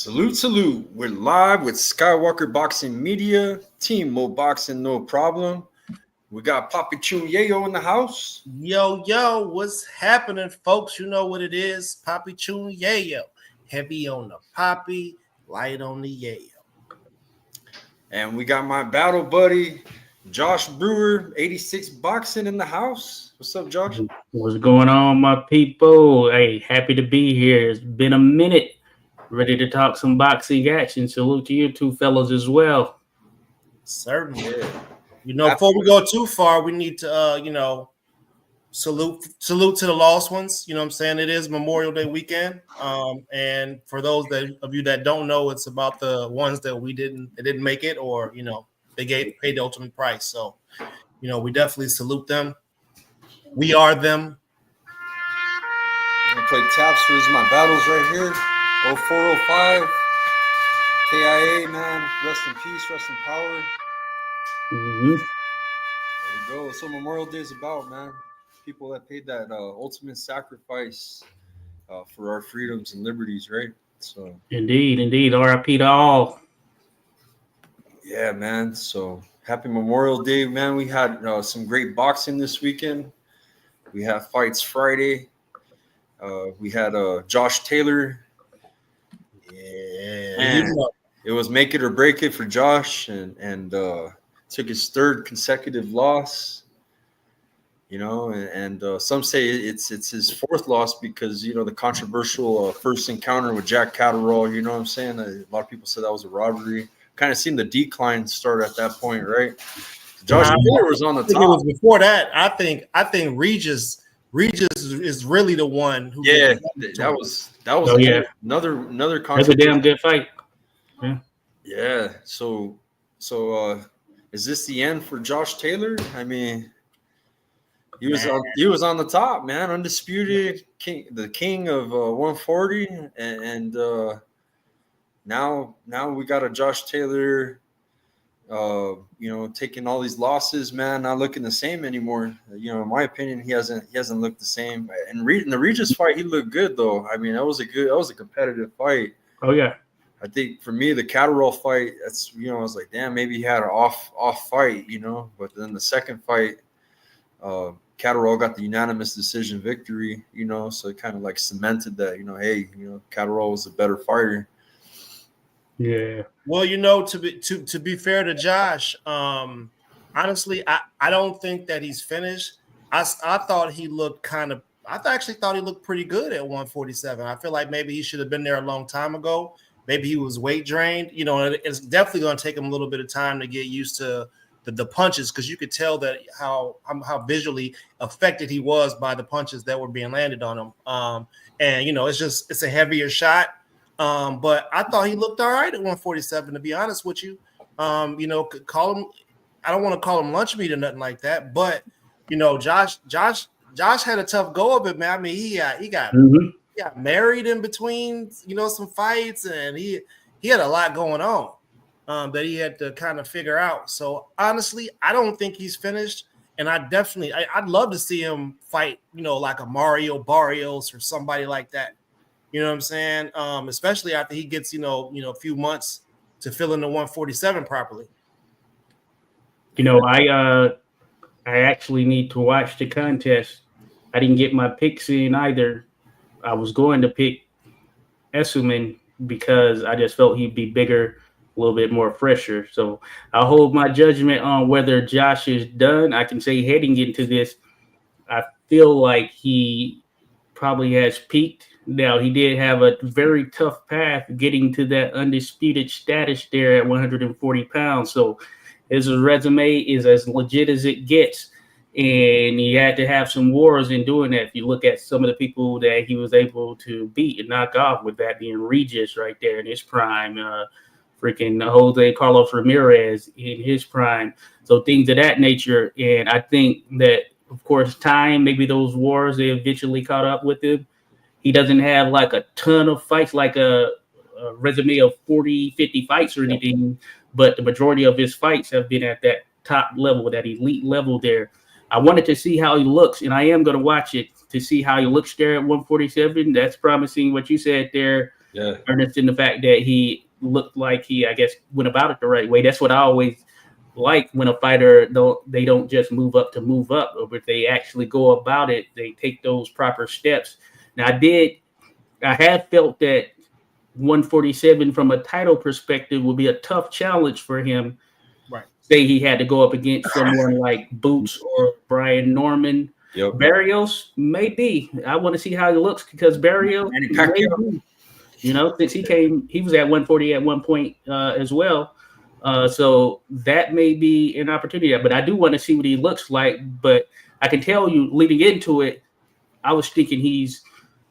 Salute, salute. We're live with Skywalker Boxing Media, Team Mo Boxing, no problem. We got Papi Chunyeo in the house. Yo, what's happening, folks? You know what it is. Papi Chunyeo. Heavy on the Papi, light on the yayo. And we got my battle buddy, Josh Brewer, 86 Boxing in the house. What's up, Josh? What's going on, my people? Hey, happy to be here. It's been a minute. Ready to talk some boxing action. Salute to you two fellas as well. Certainly. Before we go too far, we need to, salute to the lost ones. You know what I'm saying? It is Memorial Day weekend. And for those of you that don't know, it's about the ones that didn't make it, or, they paid the ultimate price. So, we definitely salute them. We are them. I'm going to play taps for my battles right here. 0405, KIA, man. Rest in peace, rest in power. Mm-hmm. There you go. That's what Memorial Day is about, man. People that paid that ultimate sacrifice for our freedoms and liberties, right? So Indeed. RIP to all. Yeah, man. So happy Memorial Day, man. We had some great boxing this weekend. We have fights Friday. We had Josh Taylor. Yeah, it was make it or break it for Josh, and took his third consecutive loss. And some say it's his fourth loss because the controversial first encounter with Jack Catterall. You know what I'm saying? A lot of people said that was a robbery. Kind of seen the decline start at that point, right? Josh Taylor was on the top. It was before that. I think Regis is really the one who. Yeah, that was another That's a damn good fight. Yeah. So is this the end for Josh Taylor? I mean, he was on the top, man, undisputed king, the king of 140, and now we got a Josh Taylor. Taking all these losses, man, not looking the same anymore. In my opinion, he hasn't looked the same. And in the Regis fight, he looked good though. I mean, that was a competitive fight. Oh yeah. I think for me, the Catterall fight, that's I was like, damn, maybe he had an off fight, But then the second fight, Catterall got the unanimous decision victory, So it kind of like cemented that, hey, Catterall was a better fighter. Yeah. Well, to be fair to Josh, honestly, I don't think that he's finished. I thought he looked actually thought he looked pretty good at 147. I feel like maybe he should have been there a long time ago. Maybe he was weight drained. It's definitely going to take him a little bit of time to get used to the punches, because you could tell that how visually affected he was by the punches that were being landed on him. It's a heavier shot. But I thought he looked all right at 147, to be honest with you. Call him, I don't want to call him lunch meat or nothing like that, but Josh had a tough go of it, man. I mean, he got married in between, some fights, and he had a lot going on that he had to kind of figure out. So honestly, I don't think he's finished. And I'd love to see him fight, like a Mario Barrios or somebody like that. You know what I'm saying? Especially after he gets, a few months to fill in the 147 properly. I actually need to watch the contest. I didn't get my picks in either. I was going to pick Essuman because I just felt he'd be bigger, a little bit more fresher. So I'll hold my judgment on whether Josh is done. I can say heading into this, I feel like he probably has peaked. Now, he did have a very tough path getting to that undisputed status there at 140 pounds. So his resume is as legit as it gets. And he had to have some wars in doing that. If you look at some of the people that he was able to beat and knock off, with that being Regis right there in his prime, freaking Jose Carlos Ramirez in his prime. So things of that nature. And I think that, of course, time, maybe those wars, they eventually caught up with him. He doesn't have like a ton of fights, like a resume of 40, 50 fights or anything, but the majority of his fights have been at that top level, that elite level there. I wanted to see how he looks, and I am going to watch it to see how he looks there at 147. That's promising what you said there. Yeah. earnest in the fact that he looked like he, I guess, went about it the right way. That's what I always like when a fighter they don't just move up to move up, or if they actually go about it, they take those proper steps. Now, I have felt that 147 from a title perspective would be a tough challenge for him. Right. Say he had to go up against someone like Boots or Brian Norman. Yep. Barrios, maybe. I want to see how he looks because Barrios, maybe, since he was at 140 at one point as well. So that may be an opportunity. But I do want to see what he looks like. But I can tell you, leading into it, I was thinking he's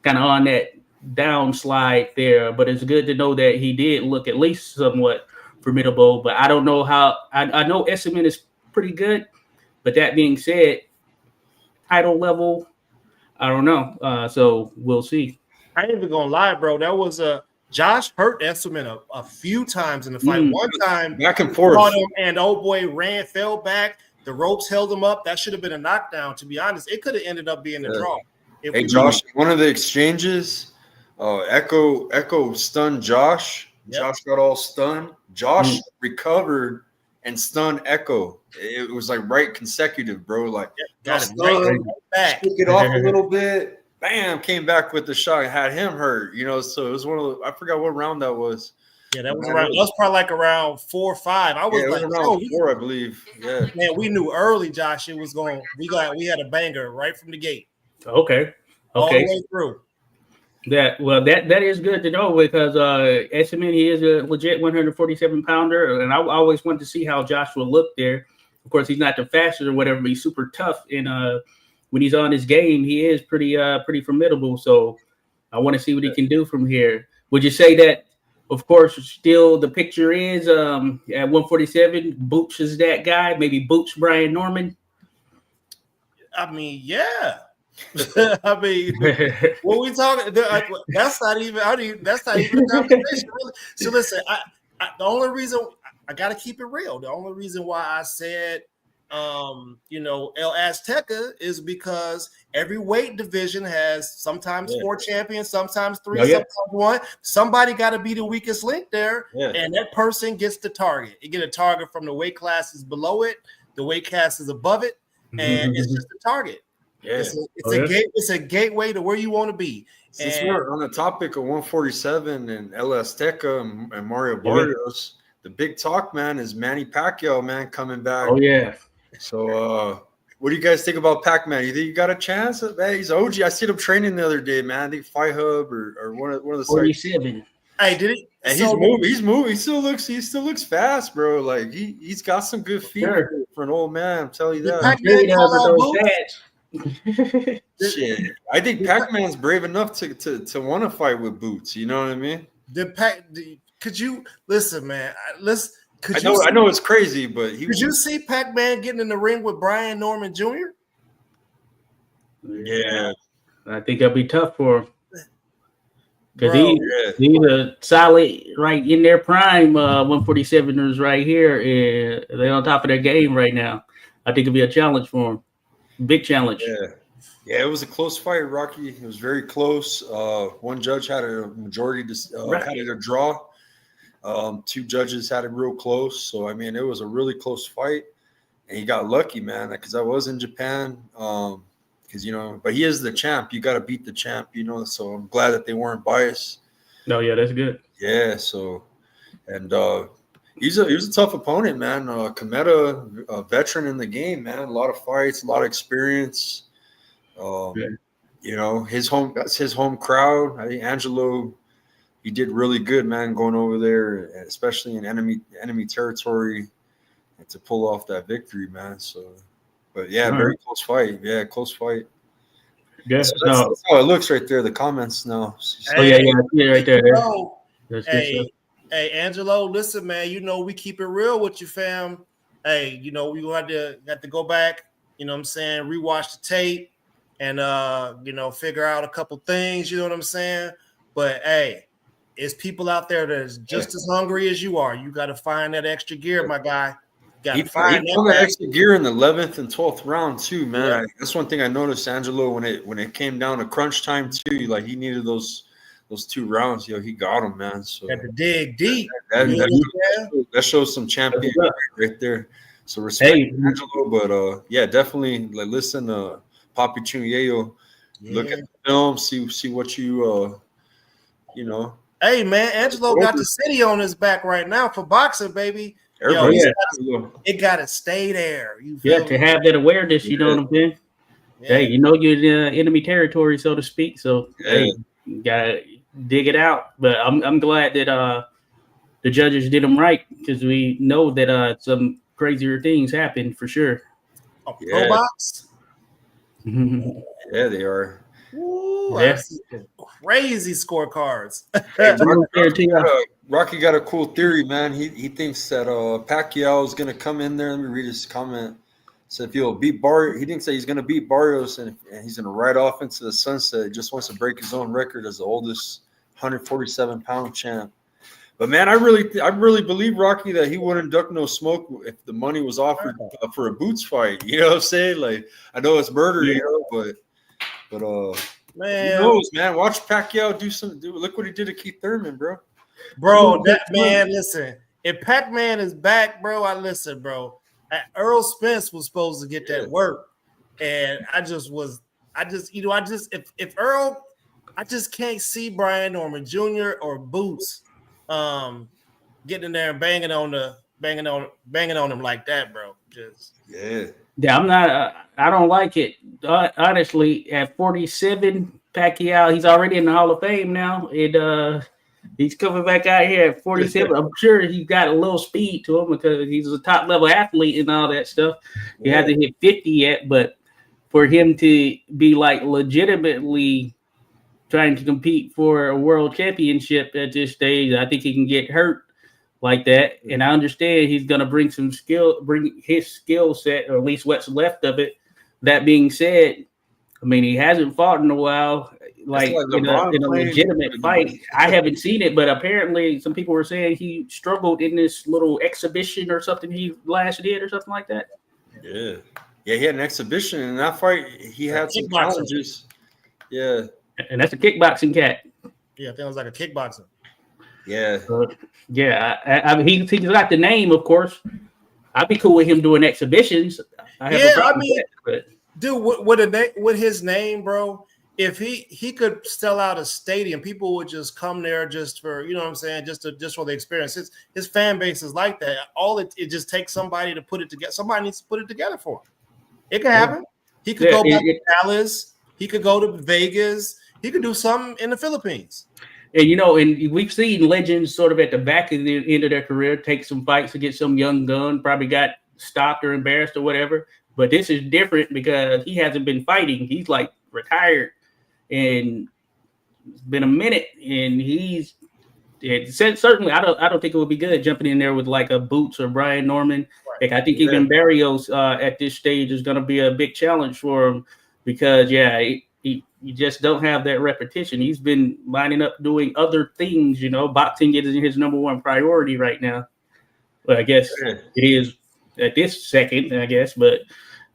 kind of on that downslide there. But it's good to know that he did look at least somewhat formidable. But I don't know how. I know Esserman is pretty good. But that being said, title level, I don't know. So we'll see. I ain't even gonna lie, bro. That was Josh hurt Esserman a few times in the fight. One time, back and forth, and old boy fell back. The ropes held him up. That should have been a knockdown. To be honest, it could have ended up being a draw. Hey, Josh, one of the exchanges, Echo stunned Josh. Yep. Josh got all stunned. Josh recovered and stunned Echo. It was like right consecutive, bro. Like got it back, took it off a little bit. Bam, came back with the shot and had him hurt, So it was one of the, I forgot what round that was. Yeah, that was around. That was probably like around 4 or 5. I was like, around 4, I believe. Yeah, man, we knew early, Josh. It was going. We had a banger right from the gate. Okay. All the way through. That is good to know because Esserman, he is a legit 147 pounder, and I always wanted to see how Josh will look there. Of course, he's not the fastest or whatever, but he's super tough and when he's on his game, he is pretty formidable. So I want to see what he can do from here. Would you say that, of course, still the picture is at 147, Boots is that guy? Maybe Boots, Brian Norman? I mean, yeah. I mean, what we talking? That's not even a conversation, really. So listen, the only reason I got to keep it real. The only reason why I said El Azteca is because every weight division has sometimes 4 champions, sometimes 3, sometimes 1. Somebody got to be the weakest link there, and that person gets the target. You get a target from the weight classes below it, the weight classes above it, and it's just a target. Yeah. It's a gateway to where you want to be. Since we're on the topic of 147 and El Azteca and Mario Barrios, the big talk, man, is Manny Pacquiao, man, coming back. Oh, yeah. So, what do you guys think about Pac-Man? You think you got a chance? Man, he's OG. I seen him training the other day, man. I think Fight Hub or one of the 47. Hey, did he? And he's moving. He still looks fast, bro. Like he's got some good feet for an old man. I'm telling you that. Shit, I think Pac-Man's brave enough to want to fight with Boots. You know what I mean? Could you listen, man? I know it's crazy, but could you see Pac-Man getting in the ring with Brian Norman Jr.? Yeah, I think that'd be tough for him because he's a solid right in their prime. 147ers right here, they're on top of their game right now. I think it'd be a challenge for him. Big challenge. Yeah, it was a close fight, Rocky. It was very close. One judge had a majority, had it a draw. 2 judges had it real close. So, I mean, it was a really close fight. And he got lucky, man, because I was in Japan. Because, but he is the champ. You got to beat the champ, So I'm glad that they weren't biased. No, yeah, that's good. Yeah, so, and he was a tough opponent, man. Kometa, a veteran in the game, man. A lot of fights, a lot of experience. That's his home crowd. I think Angelo, he did really good, man, going over there, especially in enemy territory, and to pull off that victory, man. So, but yeah, very close fight. Yeah, close fight. Yeah, that's how it looks right there. The comments now. Yeah, right there. Hey, Angelo, listen, man, we keep it real with you, fam. Hey, we got to go back, what I'm saying, rewatch the tape and, figure out a couple things, you know what I'm saying? But, hey, it's people out there that's just as hungry as you are. You got to find that extra gear, my guy. He found that extra gear in the 11th and 12th round, too, man. That's one thing I noticed, Angelo, when it came down to crunch time, too. Like, he needed those those 2 rounds, yo, he got him, man. So Got to dig deep. that shows some champion right there. So respect Angelo, but yeah, definitely like listen to Papi Chunyeyo. Look at the film, see what you you know. Hey man, Angelo got the city on his back right now for boxing, baby. It gotta stay there. You feel to have that awareness, you know what I'm saying? Yeah. Hey, you know you're in enemy territory, so to speak. So hey, you gotta dig it out. But I'm glad that the judges did them right, because we know that some crazier things happen for sure. Pro box? Yeah, they are. Ooh, I see crazy scorecards. Rocky got a cool theory, man. He thinks that Pacquiao is gonna come in there. Let me read his comment. So if he'll beat Barrios, he thinks that he's gonna beat Barrios, and he's gonna ride off into the sunset. He just wants to break his own record as the oldest 147-pound champ. But man, I really believe Rocky that he wouldn't duck no smoke if the money was offered for a boots fight. You know what I'm saying? Like, I know it's murder, you know, but man, who knows, man? Watch Pacquiao look what he did to Keith Thurman, bro. Bro, that man, listen. If Pac-Man is back, bro, bro. Earl Spence was supposed to get that work, and if Earl, I just can't see Brian Norman Jr. or Boots getting in there and banging on him like that, bro. I'm not. I don't like it. Honestly, at 47, Pacquiao, he's already in the Hall of Fame now. He's coming back out here at 47. I'm sure he's got a little speed to him because he's a top level athlete and all that stuff. He hasn't hit 50 yet, but for him to be like legitimately trying to compete for a world championship at this stage, I think he can get hurt like that. And I understand he's going to bring his skill set, or at least what's left of it. That being said, I mean, he hasn't fought in a while, like in a legitimate fight. I haven't seen it, but apparently some people were saying he struggled in this little exhibition or something he last did or something like that. Yeah, he had an exhibition in that fight. He had some challenges. Yeah. And that's a kickboxing cat. Yeah, I think it was like a kickboxing. Yeah. I mean, he's got the name, of course. I'd be cool with him doing exhibitions. Dude, with his name, bro, if he could sell out a stadium, people would just come there just for, you know what I'm saying, just for the experience. His fan base is like that. It just takes somebody to put it together. Somebody needs to put it together for him. It can happen. He could go back to Dallas. He could go to Vegas. He could do something in the Philippines. And, you know, and we've seen legends sort of at the back of the end of their career take some fights against some young gun, probably got stopped or embarrassed or whatever. But this is different because he hasn't been fighting. He's like retired, and it's been a minute, and certainly I don't think it would be good jumping in there with like a Boots or Brian Norman. Like, I think even Barrios at this stage is going to be a big challenge for him because you just don't have that repetition. He's been lining up doing other things. You know, boxing is his number one priority right now. Well, I guess it is at this second, I guess, but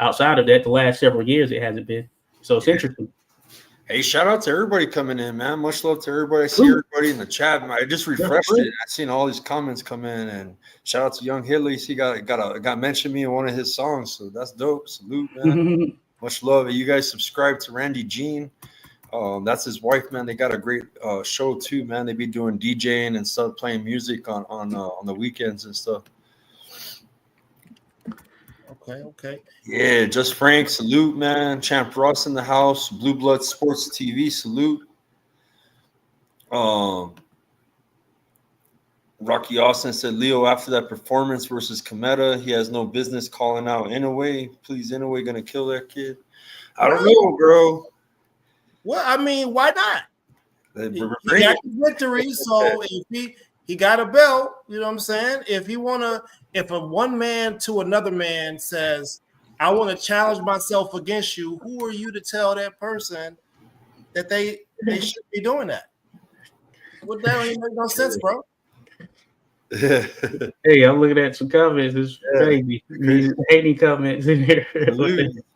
outside of that, the last several years it hasn't been. So it's interesting. Hey, shout out to everybody coming in, man. Much love to everybody. I see everybody in the chat. I just refreshed it. I seen all these comments come in, and shout out to Young Hilly. He got mentioned me in one of his songs, so that's dope. Salute, man. Much love. You guys subscribe to Randy Jean. That's his wife, man. They got a great show too, man. They be doing DJing and stuff, playing music on the weekends and stuff. Okay. Yeah, Just Frank, salute, man. Champ Ross in the house. Blue Blood Sports TV, salute. Rocky Austin said, Leo, after that performance versus Kometa, he has no business calling out Inoue. Please, Inoue gonna kill that kid. I don't know, bro. Well, I mean, why not? He got the victory, so if he got a belt, you know what I'm saying? If a one man to another man says, I want to challenge myself against you, who are you to tell that person that they should be doing that? Well, that don't even make no sense, bro. Hey, I'm looking at some comments. It's crazy. These hating comments in here.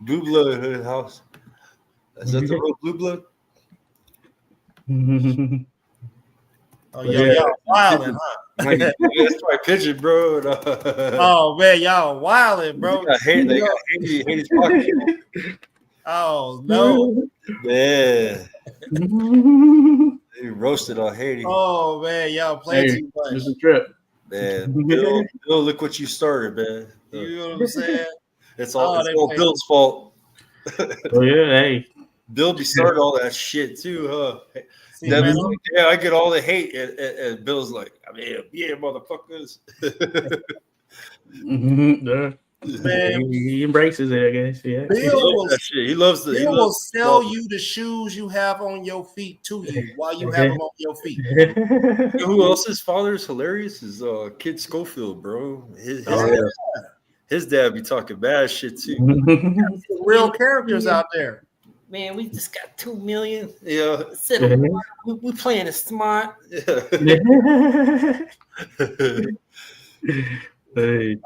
Blue Blood house. Is that the real Blue Blood? Oh, y'all wilding, huh? That's my pigeon, bro. Oh man, y'all wilding, bro. They got Haiti's pocket. Oh no. Yeah. They roasted on Haiti. Oh man, y'all play too much. It's a trip. Man, Bill, look what you started, man. You know what I'm saying? It's all Bill's fault. Oh yeah, hey. Bill be started all that shit too, huh? See, Devin's man, like, yeah, I get all the hate, and Bill's like, I mean, yeah, motherfuckers. man, He embraces it, I guess. Yeah. He loves Bill will sell you the shoes you have on your feet to you while you have them on your feet. You know who else's father is hilarious is Kid Schofield, bro. His dad be talking bad shit too. Real characters out there. Man, we just got 2 million. Yeah, we playing it smart.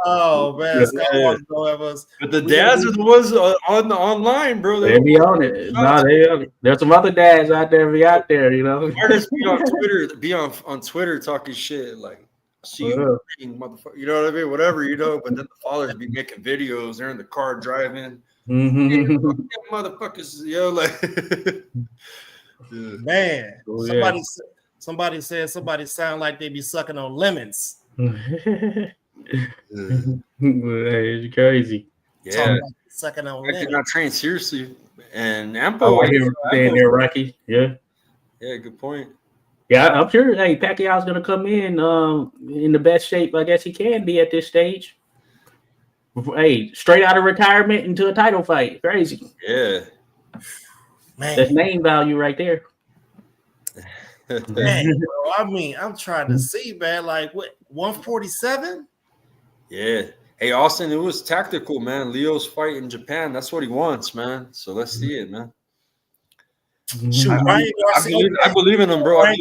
Oh man, but the dads are the ones on the online, bro. They be on it. No, there's some other dads out there be out there, you know. Artists be on Twitter, on Twitter talking shit like, see you, motherfucker. You know what I mean? Whatever, you know. But then the fathers be making videos. They're in the car driving. Motherfuckers, yo, like. Man, somebody said somebody sound like they be sucking on lemons. It's crazy. Yeah, like sucking on lemons. I cannot train seriously. And Ampo, staying there, Rocky. Yeah, good point. Yeah, I'm sure. Hey, Pacquiao's gonna come in the best shape I guess he can be at this stage. Hey, straight out of retirement into a title fight. Crazy. Yeah. Man. That's name value right there. Man, bro, I mean, I'm trying to see, man. Like, what, 147? Yeah. Hey, Austin, it was tactical, man. Leo's fight in Japan. That's what he wants, man. So let's see it, man. Shoot, I believe in him, bro. I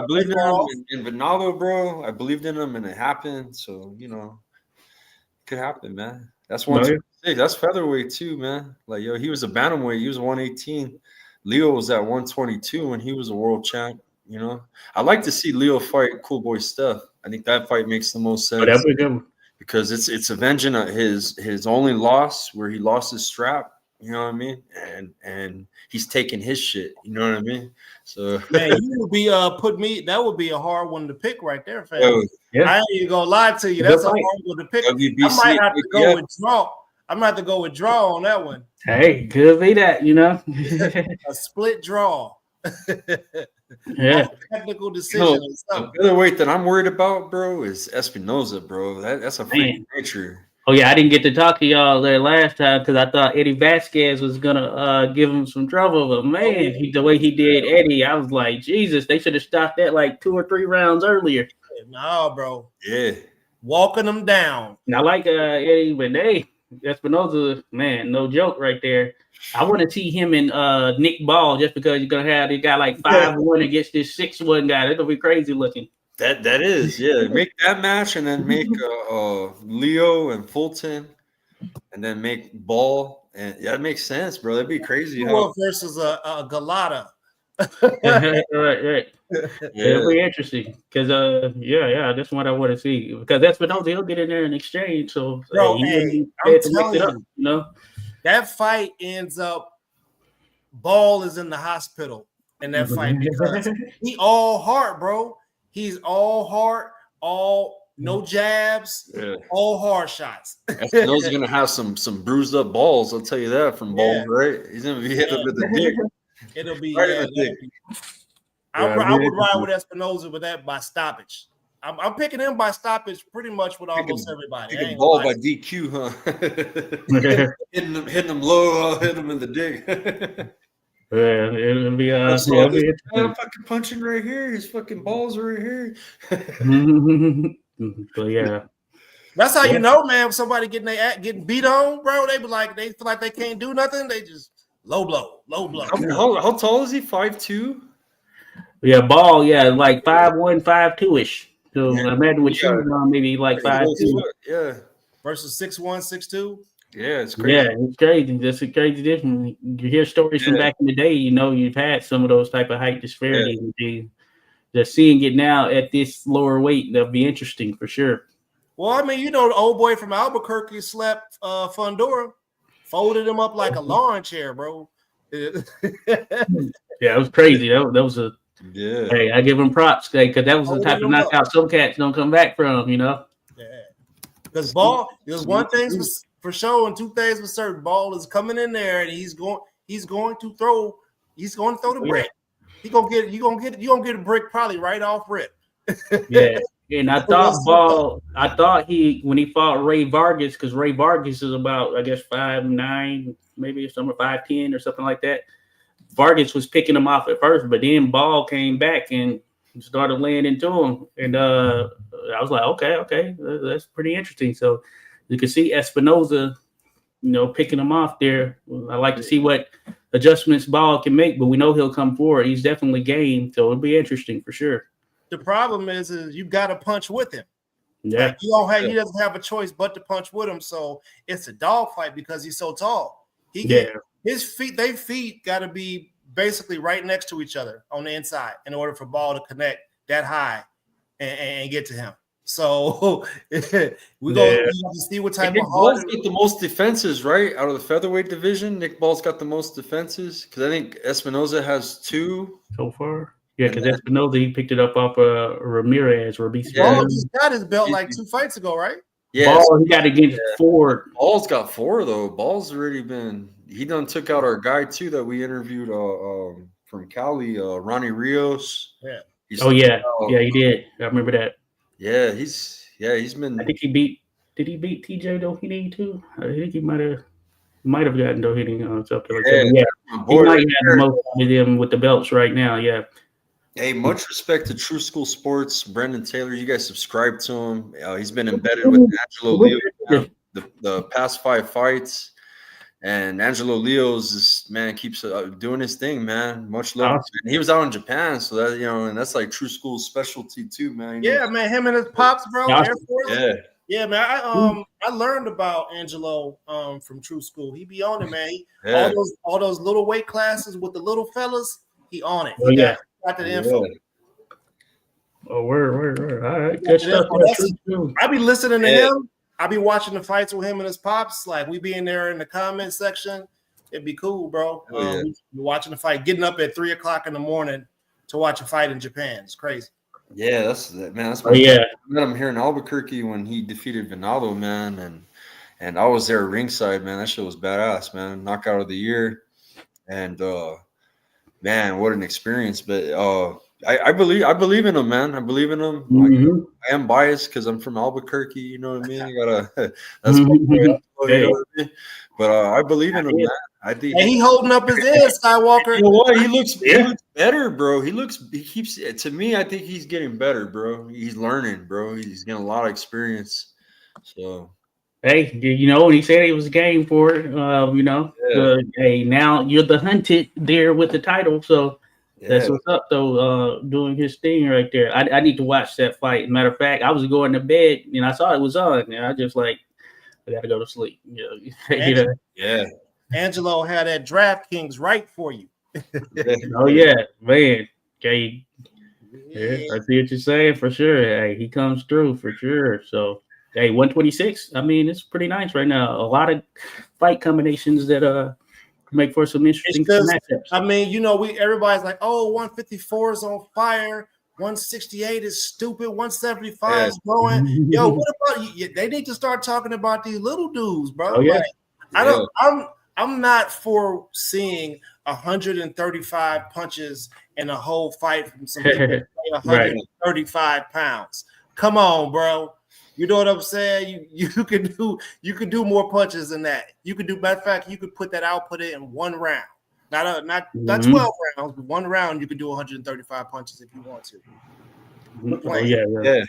believe in him in Vinalo, bro. I believed in him, and it happened. So, you know. Could happen, man. That's 126. That's featherweight too, man. Like, yo, he was a bantamweight. He was 118. Leo was at 122 when he was a world champ. You know, I like to see Leo fight Cool Boy Steph. I think that fight makes the most sense because it's avenging his only loss where he lost his strap. You know what I mean? And he's taking his shit. You know what I mean? So man, you would be that would be a hard one to pick right there, fam. Yeah. I ain't even gonna lie to you. That's a hard one to pick. WBC, I might have to go with draw. I'm gonna have to go with draw on that one. Hey, could be that, you know. A split draw. Yeah. Technical decision. The featherweight that I'm worried about, bro, is Espinoza, bro. That's a freak nature. Oh yeah, I didn't get to talk to y'all there last time because I thought Eddie Vasquez was gonna give him some trouble. But man, the way he did Eddie, I was like, Jesus, they should have stopped that like 2 or 3 rounds earlier. No, bro. Yeah, walking them down. And I like Eddie, but Espinoza, man, no joke right there. I want to see him and Nick Ball just because you're gonna have the guy like 5-1 against this 6-1 guy. That's gonna be crazy looking. That is, yeah. Make that match and then make Leo and Fulton, and then make Ball, and that makes sense, bro. That'd be crazy. Versus a Galata. right. It'll be interesting because that's what I want to see because Espinoza he'll get in there and exchange. So bro, I'm telling you, you know, that fight ends up. Ball is in the hospital in that fight because he all heart, bro. He's all heart, no jabs, all hard shots. Espinoza's gonna have some bruised up balls. I'll tell you that from Ball, right? He's gonna be hitting with the dick. It'll be. I would ride with Espinoza with that by stoppage. I'm picking him by stoppage pretty much with almost everybody. Picking Ball by DQ, huh? hitting him low, hitting him in the dick. Yeah, it'll be I'm fucking punching right here. His fucking balls are right here. But yeah, that's how you know, man. Somebody getting beat on, bro. They feel like they can't do nothing. They just low blow. How tall is he? 5'2"? Yeah, Ball. Yeah, like 5'1", 5'2" So imagine what you maybe like 5'2". Yeah, versus 6'1", 6'2". Yeah, it's crazy. Yeah, it's crazy. That's a crazy difference. You hear stories from back in the day. You know, you've had some of those type of height disparities. just seeing it now at this lower weight, that'll be interesting for sure. Well, I mean, the old boy from Albuquerque slept Fundora, folded him up like a lawn chair, bro. Yeah, it was crazy. That was a Hey, I give him props because that was the type of knockout some cats don't come back from, Yeah. Because Ball, there's one thing for sure and two things for certain. Ball is coming in there and he's going to throw the brick. You're gonna get a brick probably right off rip. Yeah. And I thought when he fought Ray Vargas, because Ray Vargas is about, I guess, 5'9", maybe somewhere 5'10" or something like that. Vargas was picking him off at first, but then Ball came back and started laying into him. And I was like, okay, that's pretty interesting. So you can see Espinoza, picking him off there. I like to see what adjustments Ball can make, but we know he'll come forward. He's definitely game, so it'll be interesting for sure. The problem is you got to punch with him. Yeah, like he doesn't have a choice but to punch with him. So it's a dog fight because he's so tall. His feet got to be basically right next to each other on the inside in order for Ball to connect that high and get to him. So we're going to see what type of Ball's got the most defenses, right? Out of the featherweight division, Nick Ball's got the most defenses because I think Espinoza has 2 so far. Yeah, because Espinoza, he picked it up off Ramirez. Ball just got his belt like 2 fights ago, right? Yeah, Ball, he got against 4. Ball's got 4 though. Ball's already been. He done took out our guy too that we interviewed from Cali, Ronnie Rios. Yeah. Yeah, he did. I remember that. Yeah, he's been. I think he beat. Did he beat TJ Doheny too? I think he might have gotten Doheny on something like that. Yeah, he might have the most with him with the belts right now. Yeah. Hey, much respect to True School Sports, Brendan Taylor. You guys subscribe to him. He's been embedded with Angelo Leo the past 5 fights, and Angelo Leo's keeps doing his thing, man. Much love. Awesome. He was out in Japan, so that and that's like True School's specialty too, man. Yeah, man. Him and his pops, bro. Air Force. Yeah, man. I learned about Angelo from True School. He be on it, man. All those little weight classes with the little fellas, he on it. Got the info. Oh, word. All right, good stuff. I be listening to him. I be watching the fights with him and his pops. Like we be in there in the comment section. It'd be cool, bro. Watching the fight, getting up at 3:00 in the morning to watch a fight in Japan. It's crazy. Yeah, that's I met him here in Albuquerque when he defeated Venado, man, and I was there ringside, man. That shit was badass, man. Knockout of the year, and man, what an experience! But I believe in him, man. I believe in him. Mm-hmm. I am biased because I'm from Albuquerque. You know what I mean? I gotta. That's you know what I mean? But I believe in him, man. I think he holding up his head, Skywalker. You know what? He looks better, bro. He keeps. To me, I think he's getting better, bro. He's learning, bro. He's getting a lot of experience. So. Hey, when he said he was game for it, hey, now you're the hunted there with the title, so that's what's up, though, doing his thing right there. I need to watch that fight. Matter of fact, I was going to bed, and I saw it was on, and I just I got to go to sleep. Yeah. Angelo had that DraftKings right for you. Oh, yeah, man. Okay. Yeah, I see what you're saying, for sure. Hey, he comes through, for sure, so. Hey, 126. I mean, it's pretty nice right now. A lot of fight combinations that make for some interesting matchups. I mean, everybody's like, oh, 154 is on fire. 168 is stupid. 175 is growing. Yo, what about you? They need to start talking about these little dudes, bro. Oh, yeah. I'm not for seeing 135 punches in a whole fight from some people 135 pounds. Come on, bro. You know what I'm saying? You could do more punches than that. You could do, matter of fact, you could put that output in 1 round. Not 12 rounds, but 1 round you could do 135 punches if you want to. Oh, yeah.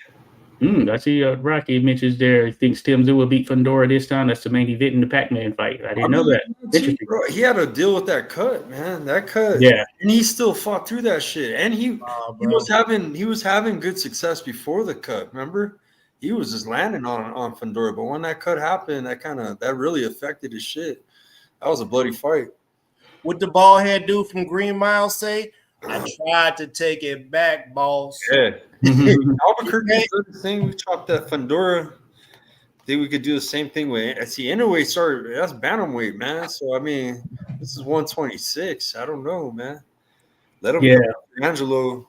I see Rocky mentions there. He thinks Tim Tszyu will beat Fundora this time. That's the main event in the Pac-Man fight. I didn't know that. Interesting. Bro, he had to deal with that cut, man. That cut. Yeah. And he still fought through that shit. And he was having good success before the cut. Remember? He was just landing on Fundora, but when that cut happened, that really affected his shit. That was a bloody fight. What the bald head dude from Green Mile say? I tried to take it back, boss. Yeah. Albuquerque did the thing. We chopped that Fundora. Think we could do the same thing with. I see Inoue started. That's bantamweight, man. So I mean, this is 126. I don't know, man. Let him Yeah. Angelo.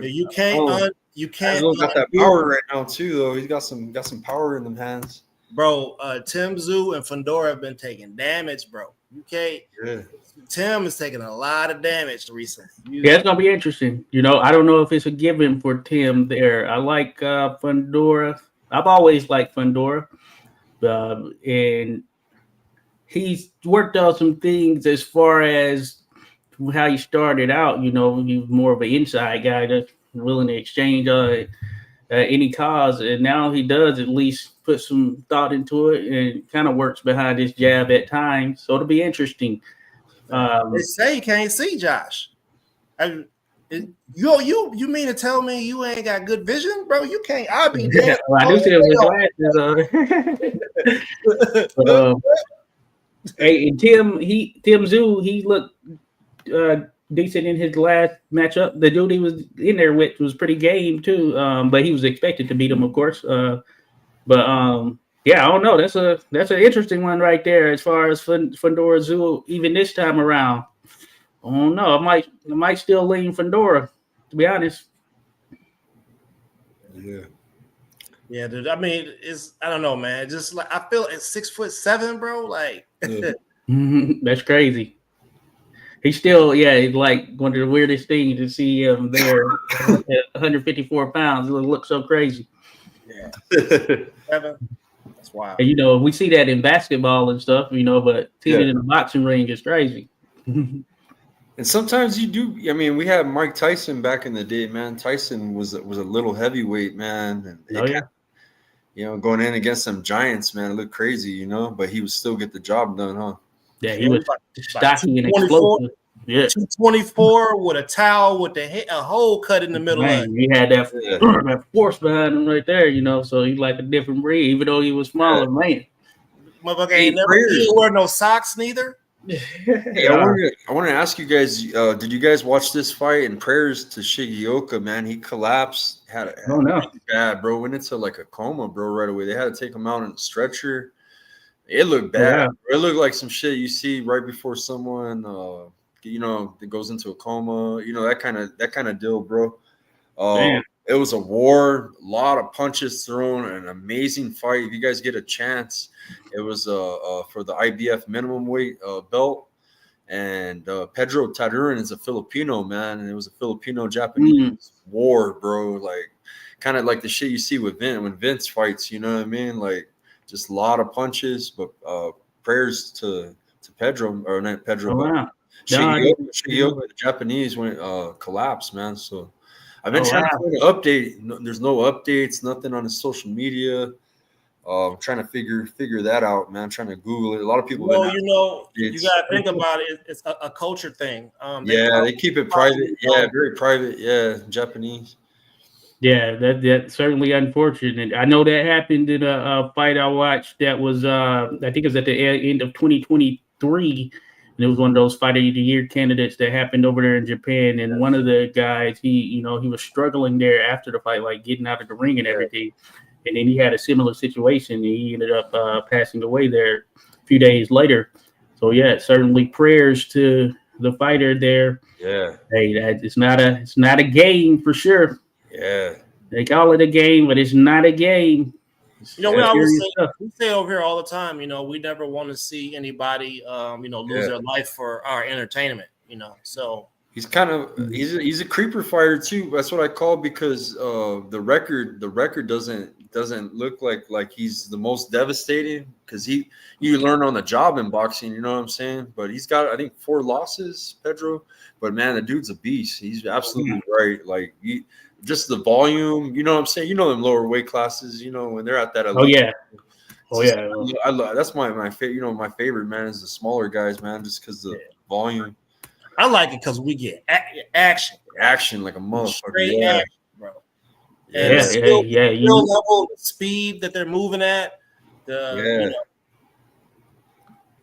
You can't. You can't. Angelo got that power right now too, though. He's got some power in them hands, bro. Tim Tszyu and Fundora have been taking damage, bro. You can't. Yeah. Tim is taking a lot of damage recently. Yeah, it's gonna be interesting. You know, I don't know if it's a given for Tim there. I like Fundora. I've always liked Fundora, and he's worked on some things as far as how he started out. You know, he was more of an inside guy that's willing to exchange any cause, and now he does at least put some thought into it and kind of works behind his jab at times. So it'll be interesting. They say you can't see Josh. You mean to tell me you ain't got good vision, bro? You can't. I'll be dead. Well, I do see it with glasses. Hey, and Tim Tszyu, he looked decent in his last matchup. The dude he was in there with was pretty game too, but he was expected to beat him, of course. Yeah, I don't know. That's an interesting one right there as far as Fundora Tszyu. Even this time around, I don't know. I might still lean Fundora, to be honest. Yeah, dude. I mean, I don't know, man. Just like I feel at 6'7", bro. Like that's crazy. He's still, it's like one of the weirdest things to see him there at 154 pounds. It looks so crazy. Yeah. 7. That's wild. And, you know, we see that in basketball and stuff, you know, but seeing it in the boxing ring is crazy. And sometimes you do. I mean, we had Mike Tyson back in the day, man. Tyson was a little heavyweight, man. And you know, going in against some giants, man, it looked crazy, you know, but he would still get the job done, huh? Yeah, he was stocky and explosive. Yeah, 224 with a towel with a hole cut in the middle. Man, he had that force behind him right there, you know. So he's like a different breed, even though he was smaller, man. Motherfucker ain't never wear no socks neither. Hey, I want to ask you guys. Did you guys watch this fight? And prayers to Shigeoka, man. He collapsed. Had bad, bro. Went into like a coma, bro, right away. They had to take him out on a stretcher. It looked bad. It looked like some shit you see right before someone, you know, that goes into a coma. You know, that kind of deal, bro. It was a war. A lot of punches thrown. An amazing fight. If you guys get a chance, it was for the IBF minimum weight belt. And Pedro Tadurin is a Filipino, man, and it was a Filipino-Japanese war, bro. Like, kind of like the shit you see with when Vince fights. You know what I mean? Like, just a lot of punches, but prayers to Pedro, or not Pedro, but Shigeoka, the Japanese went collapsed, man. So I've been trying to find an update. There's no updates, nothing on his social media. I'm trying to figure that out, man. I'm trying to Google it. A lot of people. Well, you know, you gotta think about it. It's a culture thing. They keep it private. Yeah, very private. Yeah, Japanese. Yeah, that's certainly unfortunate. I know that happened in a fight I watched that was, I think it was at the end of 2023. And it was one of those fight of the year candidates that happened over there in Japan. And one of the guys, he was struggling there after the fight, like getting out of the ring and everything. And then he had a similar situation. And he ended up passing away there a few days later. So, yeah, certainly prayers to the fighter there. Yeah. Hey, it's not a game for sure. Yeah, they call it a game, but it's not a game. You know, we say over here all the time. You know, we never want to see anybody, lose their life for our entertainment. You know, so he's kind of he's a creeper fighter too. That's what I call, because the record doesn't look like he's the most devastating, because you learn on the job in boxing. You know what I'm saying? But he's got, I think, 4 losses, Pedro. But man, the dude's a beast. He's absolutely right. Like just the volume, you know what I'm saying? You know them lower weight classes, you know, when they're at that. That's my favorite. You know, my favorite, man, is the smaller guys, man, just because the volume. I like it because we get action like a motherfucker. Straight action, bro. And the level, the speed that they're moving at.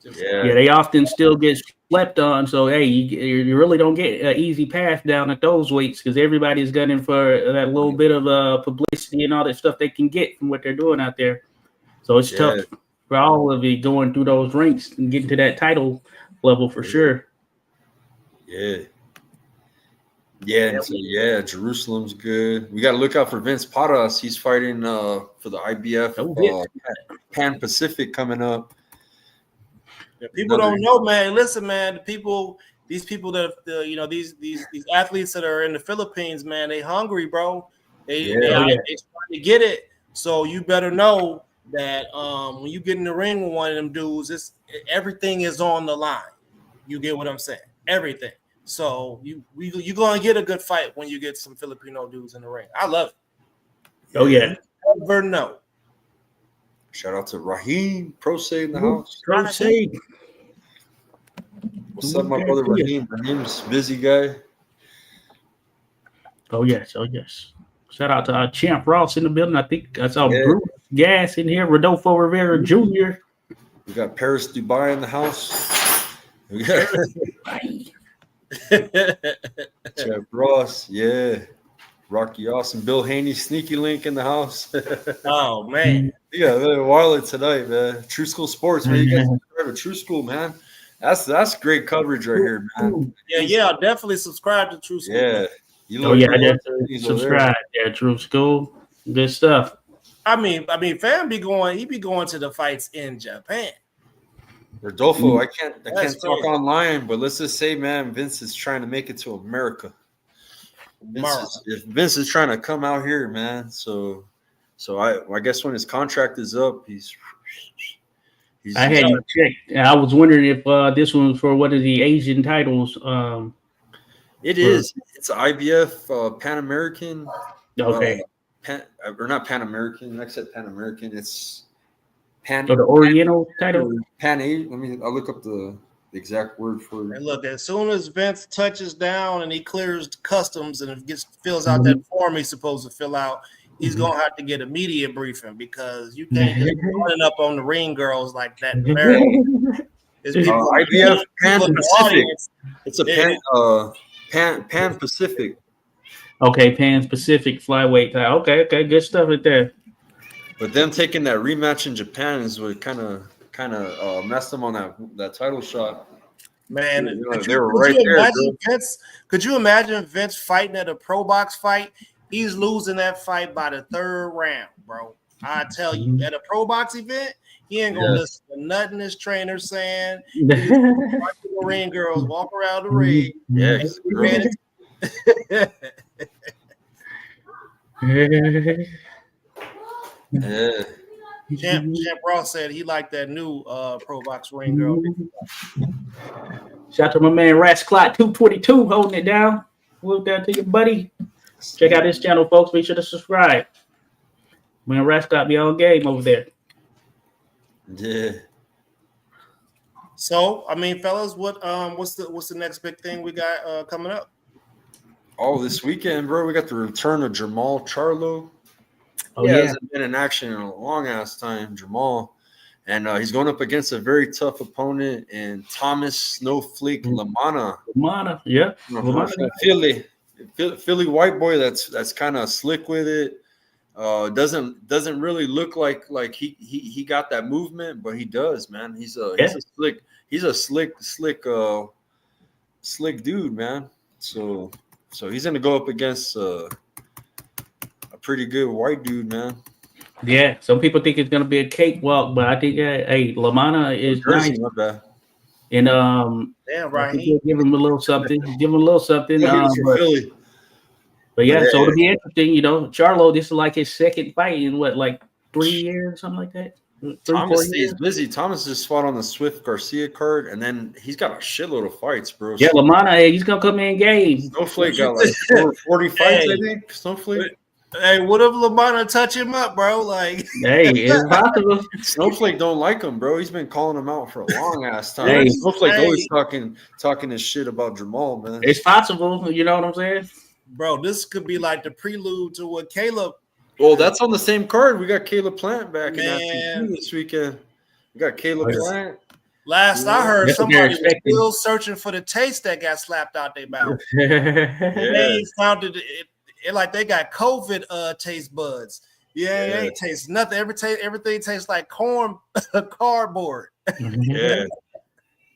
Yeah, they often still get slept on. So hey, you really don't get an easy path down at those weights because everybody's gunning for that little bit of publicity and all that stuff they can get from what they're doing out there. So it's tough for all of you going through those ranks and getting to that title level for sure. Yeah. Yeah, Jerusalem's good. We got to look out for Vince Paras. He's fighting for the IBF Pan Pacific coming up. Yeah, people don't know, man. Listen, man, these people that these athletes that are in the Philippines, man, they hungry, bro. They trying to get it. So you better know that when you get in the ring with one of them dudes, everything is on the line. You get what I'm saying? Everything. So you're gonna get a good fight when you get some Filipino dudes in the ring. I love it. Oh yeah. You never know. Shout out to Raheem Prose in the house. Prose. What's up, my brother Raheem? Raheem's a busy guy. Oh yes. Shout out to Champ Ross in the building. I think I saw Bruce Gas in here. Rodolfo Rivera Jr. We got Paris Dubai in the house. We got Champ Ross, Rocky Austin, Bill Haney, Sneaky Link in the house. Oh man, yeah, wild tonight, man. True School Sports, man. You guys subscribe to True School, man. That's great coverage right here, man. Yeah, definitely subscribe to True School. Yeah, definitely subscribe. Yeah, True School, good stuff. I mean, fam be going to the fights in Japan. Rodolfo, I can't talk online, but let's just say, man, Vince is trying to make it to America. Vince is trying to come out here, man. So I guess when his contract is up, he's I had you checked. I was wondering if this one was for one of the Asian titles. It is. It's IBF Pan American. Okay. Or not Pan American. I said Pan American. It's Pan. So the Oriental title. Pan Asian. I'll look up the exact word for you. And look, as soon as Vince touches down and he clears customs and fills out that form he's supposed to fill out, he's gonna have to get a media briefing because you can't just running up on the ring girls like that. IBF Pan Pacific. It's a Pan Pacific. Okay, Pan Pacific flyweight title. Okay, good stuff right there. But them taking that rematch in Japan is what kind of messed them on that title shot. Man, they were right there. Could you imagine Vince fighting at a pro box fight? He's losing that fight by the third round, bro. I tell you, at a pro box event, he ain't gonna listen to nothing his trainer's saying. The ring girls walk around the ring. Yes. Champ Ross said he liked that new pro box ring girl. Shout out to my man Rasclot 222 holding it down. Look down to your buddy. Check out his channel, folks. Be sure to subscribe. Man, Rasclot be on game over there. Yeah. So, I mean, fellas, what's the next big thing we got coming up? Oh, this weekend, bro, we got the return of Jamal Charlo. Oh, he hasn't been in action in a long ass time, Jamal. And he's going up against a very tough opponent in Thomas Snowflake Lamana. Lamana, yeah. Philly white boy that's kind of slick with it. Doesn't really look like he got that movement, but he does, man. He's a slick dude, man. So he's gonna go up against a pretty good white dude, man. Yeah, some people think it's gonna be a cakewalk, but I think Lamana is nice. Not bad. And right. Give him a little something. Philly. But yeah, so it'll be interesting. You know, Charlo, this is like his second fight in like 3 years, something like that. Thomas stays busy. Thomas just fought on the Swift Garcia card, and then he's got a shitload of fights, bro. Yeah, Lamana, he's gonna come in game. Snowflake got like 40 fights, I think. Snowflake. Hey, what if Lamana touch him up, bro? Like, hey, it's possible. Snowflake don't like him, bro. He's been calling him out for a long ass time. Snowflake always talking his shit about Jamal, man. It's possible. You know what I'm saying? Bro, this could be like the prelude to what Caleb. Well, that's on the same card. We got Caleb Plant back in action this weekend. We got Caleb Plant. Last I heard, That's what they're somebody was expecting. still searching for the taste that got slapped out their mouth. Yeah. They ain't found it like they got COVID taste buds. Yeah, it ain't taste nothing. Everything tastes like cardboard. Yeah.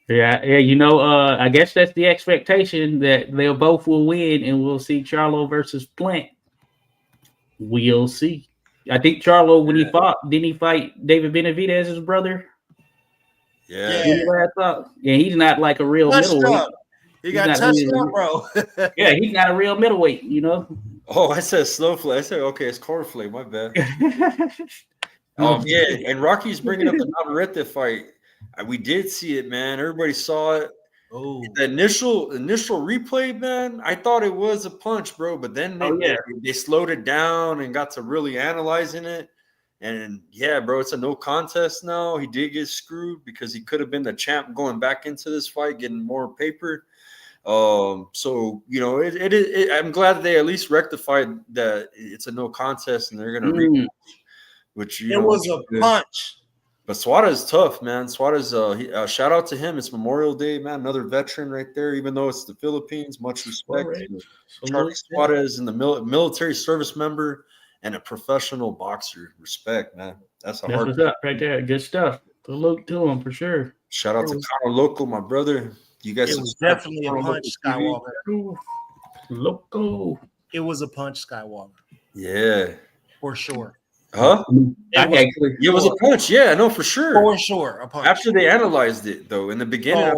Yeah. You know, I guess that's the expectation that they'll both will win, and we'll see Charlo versus Plant. We'll see. I think Charlo, when he fought, didn't he fight David Benavidez's brother? Yeah. Yeah, he's not like a real Touched middleweight. up. He got touched up, bro. Yeah, he's not a real middleweight, you know. Oh, I said snowflake. I said, okay, it's cornflake. My bad. Yeah, and Rocky's bringing up the Navarrete fight. We did see it, man. Everybody saw it. Oh, The initial replay, man. I thought it was a punch, bro. But then they slowed it down and got to really analyzing it. And yeah, bro, it's a no contest now. He did get screwed because he could have been the champ going back into this fight, getting more paper. So you know, I'm glad that they at least rectified that it's a no contest and they're gonna rematch. Which it was a punch. But Suada is tough, man. Suada's shout out to him. It's Memorial Day, man. Another veteran right there. Even though it's the Philippines, much respect. Charlie Suada is in the military service member and a professional boxer. Respect, man. That's hard. What's up right there. Good stuff. Salute to him for sure. Shout out to Connor Local, my brother. You guys. It was definitely a punch, Skywalker. Loco. It was a punch, Skywalker. Yeah, for sure. Huh? It was a punch. Yeah, no, for sure. For sure, a punch. After they analyzed it, though, in the beginning,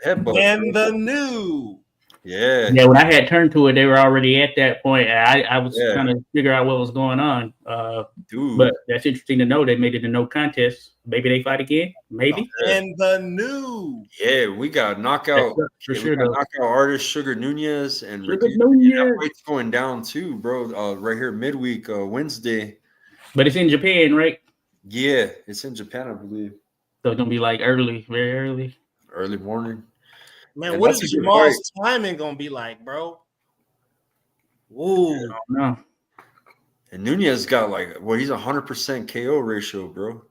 when the new. Yeah. Yeah, when I had turned to it, they were already at that point. I was trying to figure out what was going on. But that's interesting to know. They made it a no contest. Maybe they fight again. Maybe. And the new. Yeah, we got knockout for sure. Knockout artist Sugar Nunez and Sugar Nunez. That fight's going down too, bro. Right here midweek, Wednesday. But it's in Japan, right? Yeah, it's in Japan, I believe. So it's gonna be like early, very early. Early morning. Man, and what is Jamal's timing gonna be like, bro? Ooh, no. And Nunez got he's 100% KO ratio, bro.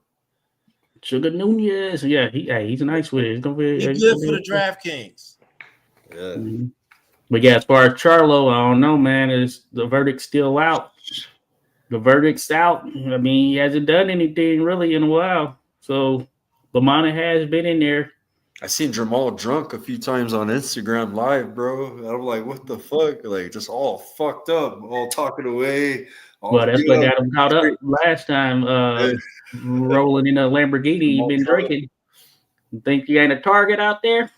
Sugar Nunez, yeah, he's nice with it. It's gonna be he's good for the DraftKings. Yeah. Mm-hmm. But yeah, as far as Charlo, I don't know, man. Is the verdict's still out? The verdict's out. I mean, he hasn't done anything really in a while. So Lamana has been in there. I seen Jamal drunk a few times on Instagram Live, bro. I'm like, what the fuck? Like, just all fucked up, all talking away. Well, that's what got him caught up last time, rolling in a Lamborghini. You've been drinking. You think you ain't a target out there?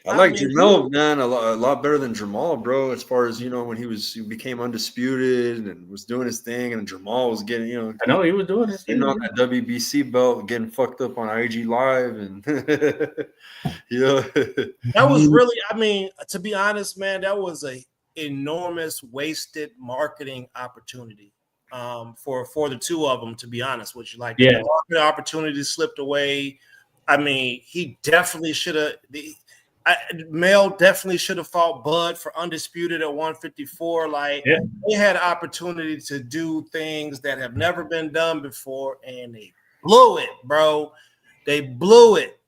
I like Jamal, man, a lot better than Jamal, bro. As far as when he became undisputed and was doing his thing, and Jamal was getting, I know he was doing his thing on that WBC belt, getting fucked up on IG Live, and that was really, I mean, to be honest, man, that was a enormous wasted marketing opportunity for the two of them. To be honest with you, the market opportunity slipped away. I mean, he definitely should have. Mel definitely should have fought Bud for undisputed at 154. They had opportunity to do things that have never been done before, and they blew it, bro. They blew it.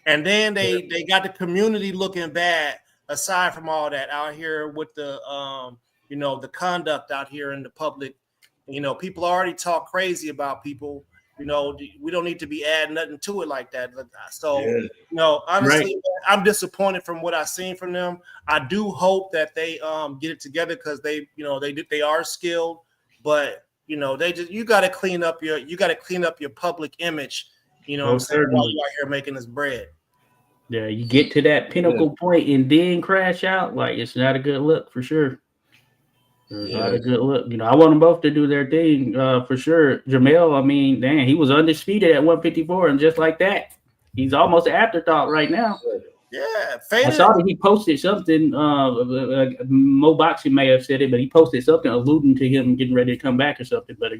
And then they got the community looking bad, aside from all that out here with the the conduct out here in the public. People already talk crazy about people. We don't need to be adding nothing to it like that. So, honestly, I'm disappointed from what I've seen from them. I do hope that they get it together because they are skilled, but you got to clean up your public image. While you're out here making this bread. Yeah, you get to that pinnacle point and then crash out. It's not a good look for sure. Not a good look. I want them both to do their thing for sure. Jamel, I mean, damn, he was undisputed at 154, and just like that, he's almost an afterthought right now. Yeah, I saw that he posted something. Mo Boxing may have said it, but he posted something alluding to him getting ready to come back or something. But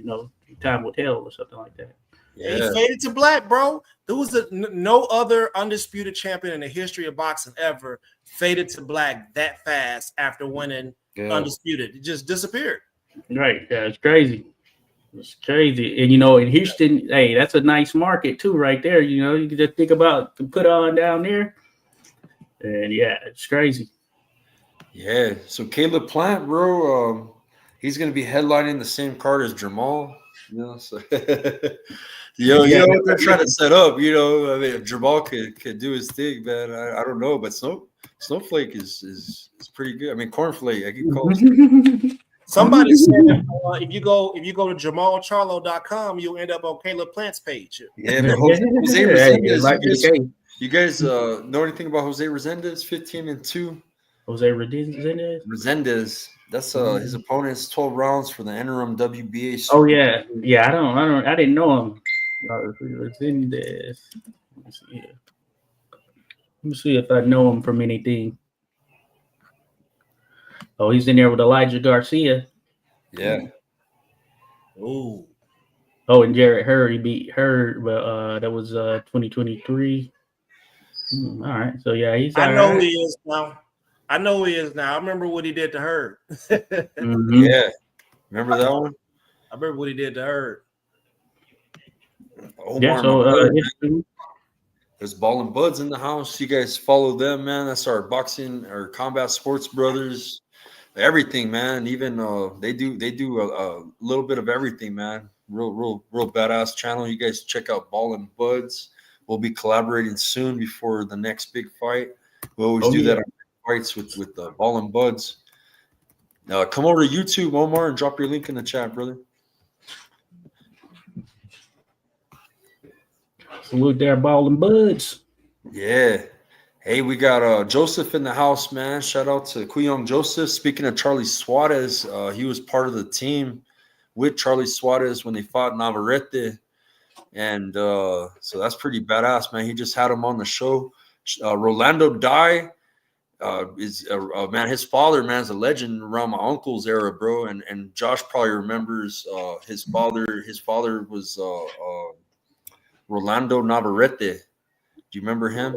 time will tell or something like that. Yeah. He faded to black, bro. There was no other undisputed champion in the history of boxing ever faded to black that fast after winning undisputed. It just disappeared. Right. Yeah, it's crazy. It's crazy. And, you know, in Houston, hey, that's a nice market too right there. You know, you can just think about to put on down there. And, yeah, it's crazy. Yeah. So Caleb Plant, bro, he's going to be headlining the same card as Jamal. You know, so you know what they're trying to set up. You know, I mean, if Jamal could do his thing, man, I don't know, but Snowflake is pretty good. I mean, Cornflake, I can call it. Somebody said if you go to JamalCharlo.com, you'll end up on Caleb Plant's page. Yeah, but Jose Resendez, you guys know anything about Jose Resendez? 15-2. Jose Resendez. That's his opponent's 12 rounds for the interim WBA. Oh yeah, yeah. I didn't know him. Resendez. Let me see if I know him from anything. Oh, he's in there with Elijah Garcia. Yeah. Ooh. Oh, and Jarrett Hurd, he beat Hurd, but that was 2023. All right, so yeah, he's. I know who he is now. I remember what he did to Hurd. Yeah, remember that one? I remember what he did to Hurd. Yeah, so there's Ball and Buds in the house. You guys follow them, man. That's our boxing or combat sports brothers. Everything, man. Even they do a little bit of everything, man. Real badass channel. You guys check out Ball and Buds. We'll be collaborating soon before the next big fight. We always do that on fights with Ball and Buds. Come over to YouTube, Omar, and drop your link in the chat, brother. Salute there, Ball and Buds. Yeah. Hey, we got Joseph in the house, man. Shout out to Kuyong Joseph. Speaking of Charlie Suarez, he was part of the team with Charlie Suarez when they fought Navarrete. And so that's pretty badass, man. He just had him on the show. Rolando Dye is man. His father, man, is a legend around my uncle's era, bro. And Josh probably remembers his father. His father was Rolando Navarrete. Do you remember him?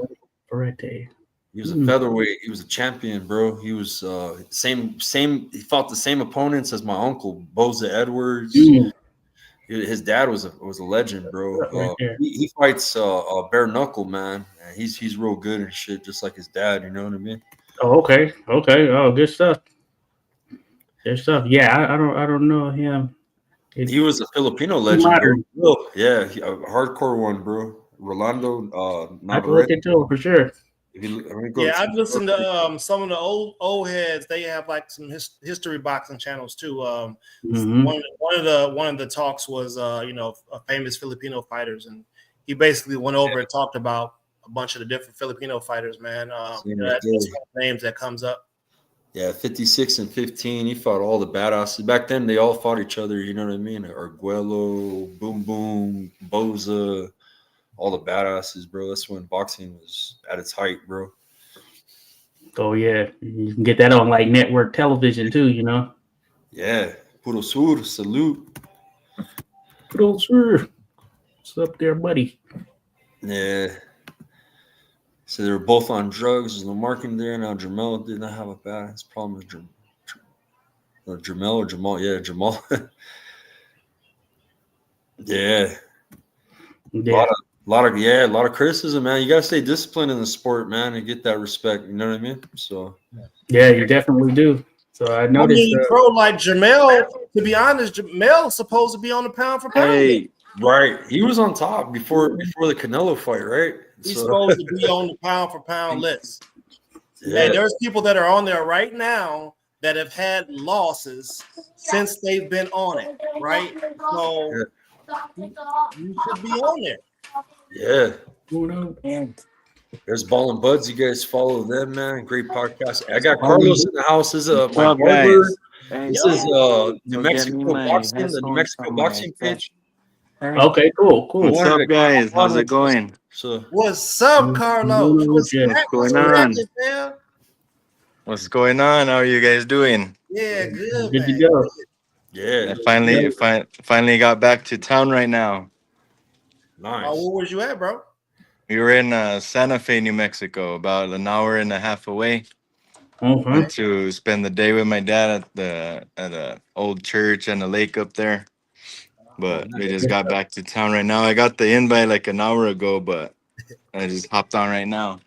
Navarrete. He was a featherweight. He was a champion, bro. He was same. He fought the same opponents as my uncle, Boza Edwards. His dad was a legend, bro. He fights bare knuckle, man. He's real good and shit, just like his dad. You know what I mean? Oh, okay. Oh, good stuff. Good stuff. Yeah, I don't know him. He was a Filipino legend. Yeah, a hardcore one, bro. Rolando. I can look into it for sure. I've listened to some of the old heads. They have like some history boxing channels too. One of the talks was famous Filipino fighters, and he basically went over and talked about a bunch of the different Filipino fighters. Man, that's one of the names that comes up. Yeah, 56 and 15. He fought all the badasses back then. They all fought each other. You know what I mean? Arguello, Boom Boom, Boza. All the badasses, bro. That's when boxing was at its height, bro. Oh, yeah. You can get that on, like, network television, too, you know? Yeah. Puro Sur, salute. Puro Sur. What's up there, buddy? Yeah. So they were both on drugs. There's no marking there. Now, Jamel did not have a badass problem with Jamel or Jamal. Yeah, Jamal. Yeah. A lot of criticism, man. You gotta stay disciplined in the sport, man, and get that respect. You know what I mean? So yeah, you definitely do. So I noticed, bro, like Jamel. To be honest, Jamel's supposed to be on the pound for pound. Hey, right? He was on top before the Canelo fight, right? He's supposed to be on the pound for pound list. Yeah. And there's people that are on there right now that have had losses since they've been on it, right? So you should be on there. Yeah. There's Ball and Buds. You guys follow them, man. Great podcast. I got Carlos in the house. This is my barber. This is New Mexico boxing, the New Mexico boxing page. Okay, cool. What's up, guys? How's it going? What's up, Carlos? What's going on? What's going on? How are you guys doing? Yeah, good. Good to go. Yeah. I finally got back to town right now. Nice. Where was you at, bro? We were in Santa Fe, New Mexico, about an hour and a half away. Went to spend the day with my dad at the old church and the lake up there. but Oh, they nice. just got back to town right now. I got the invite like an hour ago, but I just hopped on right now.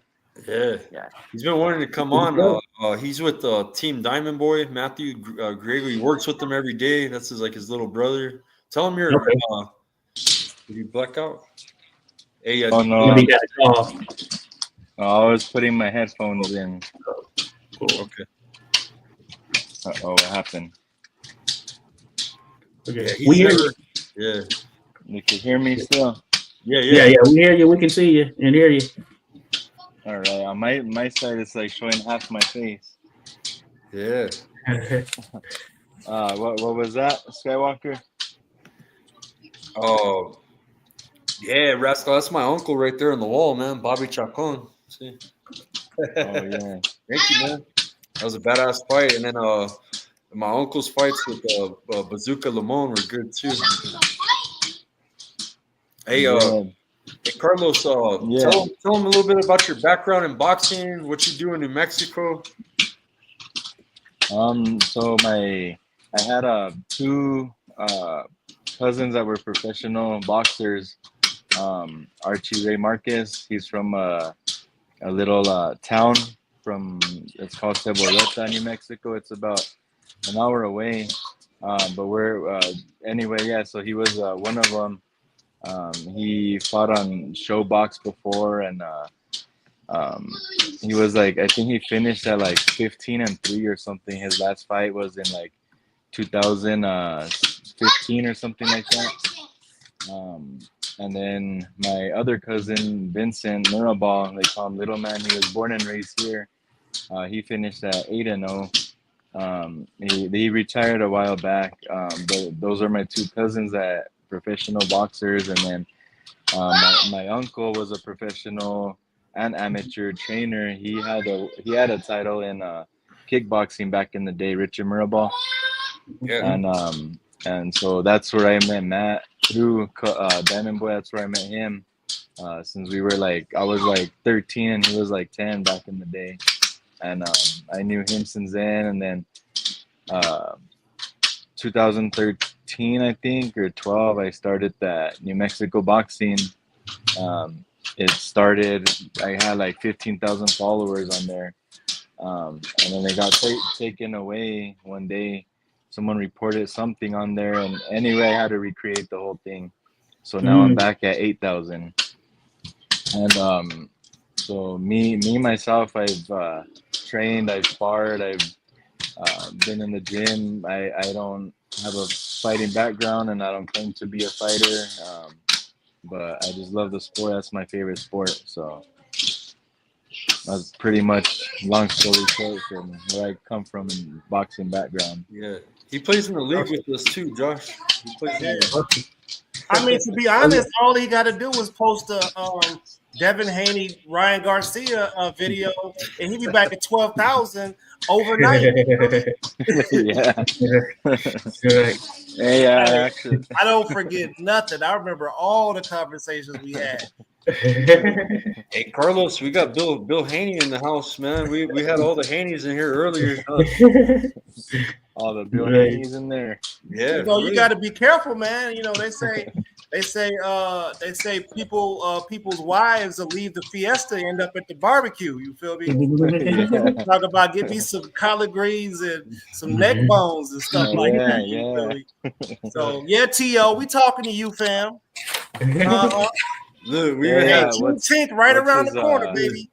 Yeah. Yeah. He's been wanting to come on. He's with Team Diamond Boy, Matthew Grego. He works with them every day. That's his little brother. Tell him you're. Okay. Did you black out? Hey, Oh did- no, Maybe got a call. I was putting my headphones in. Cool. Okay. Oh, what happened? Okay. Yeah, We he's hear never. you. Yeah. You can hear me still? Yeah. Yeah. We hear you. We can see you and hear you. All right. On my side, it's like showing half my face. Yeah. What was that, Skywalker? Oh. Yeah, Rascal. That's my uncle right there on the wall, man. Bobby Chacon. See. Oh yeah. Thank you, man. That was a badass fight, and then my uncle's fights with Bazooka Limon were good too. Hey, Yeah. hey Carlos, Yeah. tell him a little bit about your background in boxing, what you do in New Mexico. So I had two cousins that were professional boxers. Archie Ray Marquez, he's from a little town it's called Ceboleta, New Mexico. It's about an hour away. But we're anyway, yeah. So he was one of them. He fought on Showbox before, and he was like, I think he finished at like 15-3 or something. His last fight was in like 2015 or something like that. And then my other cousin, Vincent Mirabal, they call him Little Man. He was born and raised here. He finished at 8-0. He retired a while back. But those are my two cousins that professional boxers. And then my uncle was a professional and amateur trainer. He had a title in kickboxing back in the day, Richard Mirabal. Yeah. And so that's where I met Matt through Diamond Boy. That's where I met him. Since we were I was like 13 and he was like 10 back in the day. And I knew him since then. And then 2013, I think, or 12, I started that New Mexico boxing. It started, I had like 15,000 followers on there. And then they got taken away one day. Someone reported something on there, and anyway, I had to recreate the whole thing. So now I'm back at 8,000. And so myself, I've trained, I've sparred, I've been in the gym. I don't have a fighting background, and I don't claim to be a fighter. But I just love the sport. That's my favorite sport. So that's pretty much, long story short, from where I come from in boxing background. Yeah. He plays in the league with us too, Josh. He plays in the I mean, to be honest, all he got to do is post a Devin Haney, Ryan Garcia video, and he'd be back at 12,000 overnight. Yeah. Hey, actually, I don't forget nothing. I remember all the conversations we had. Hey Carlos, we got Bill Haney in the house, man. We had all the Haneys in here earlier. all the Bill Haney's in there. Yeah, You got to be careful, man. You know, they say people's wives will leave the fiesta and end up at the barbecue. You feel me? Yeah. Talk about get me some collard greens and some neck bones and stuff like that. You feel me? So yeah, T.O., we talking to you, fam. Look, we Yeah, Juneteenth right around the corner, baby.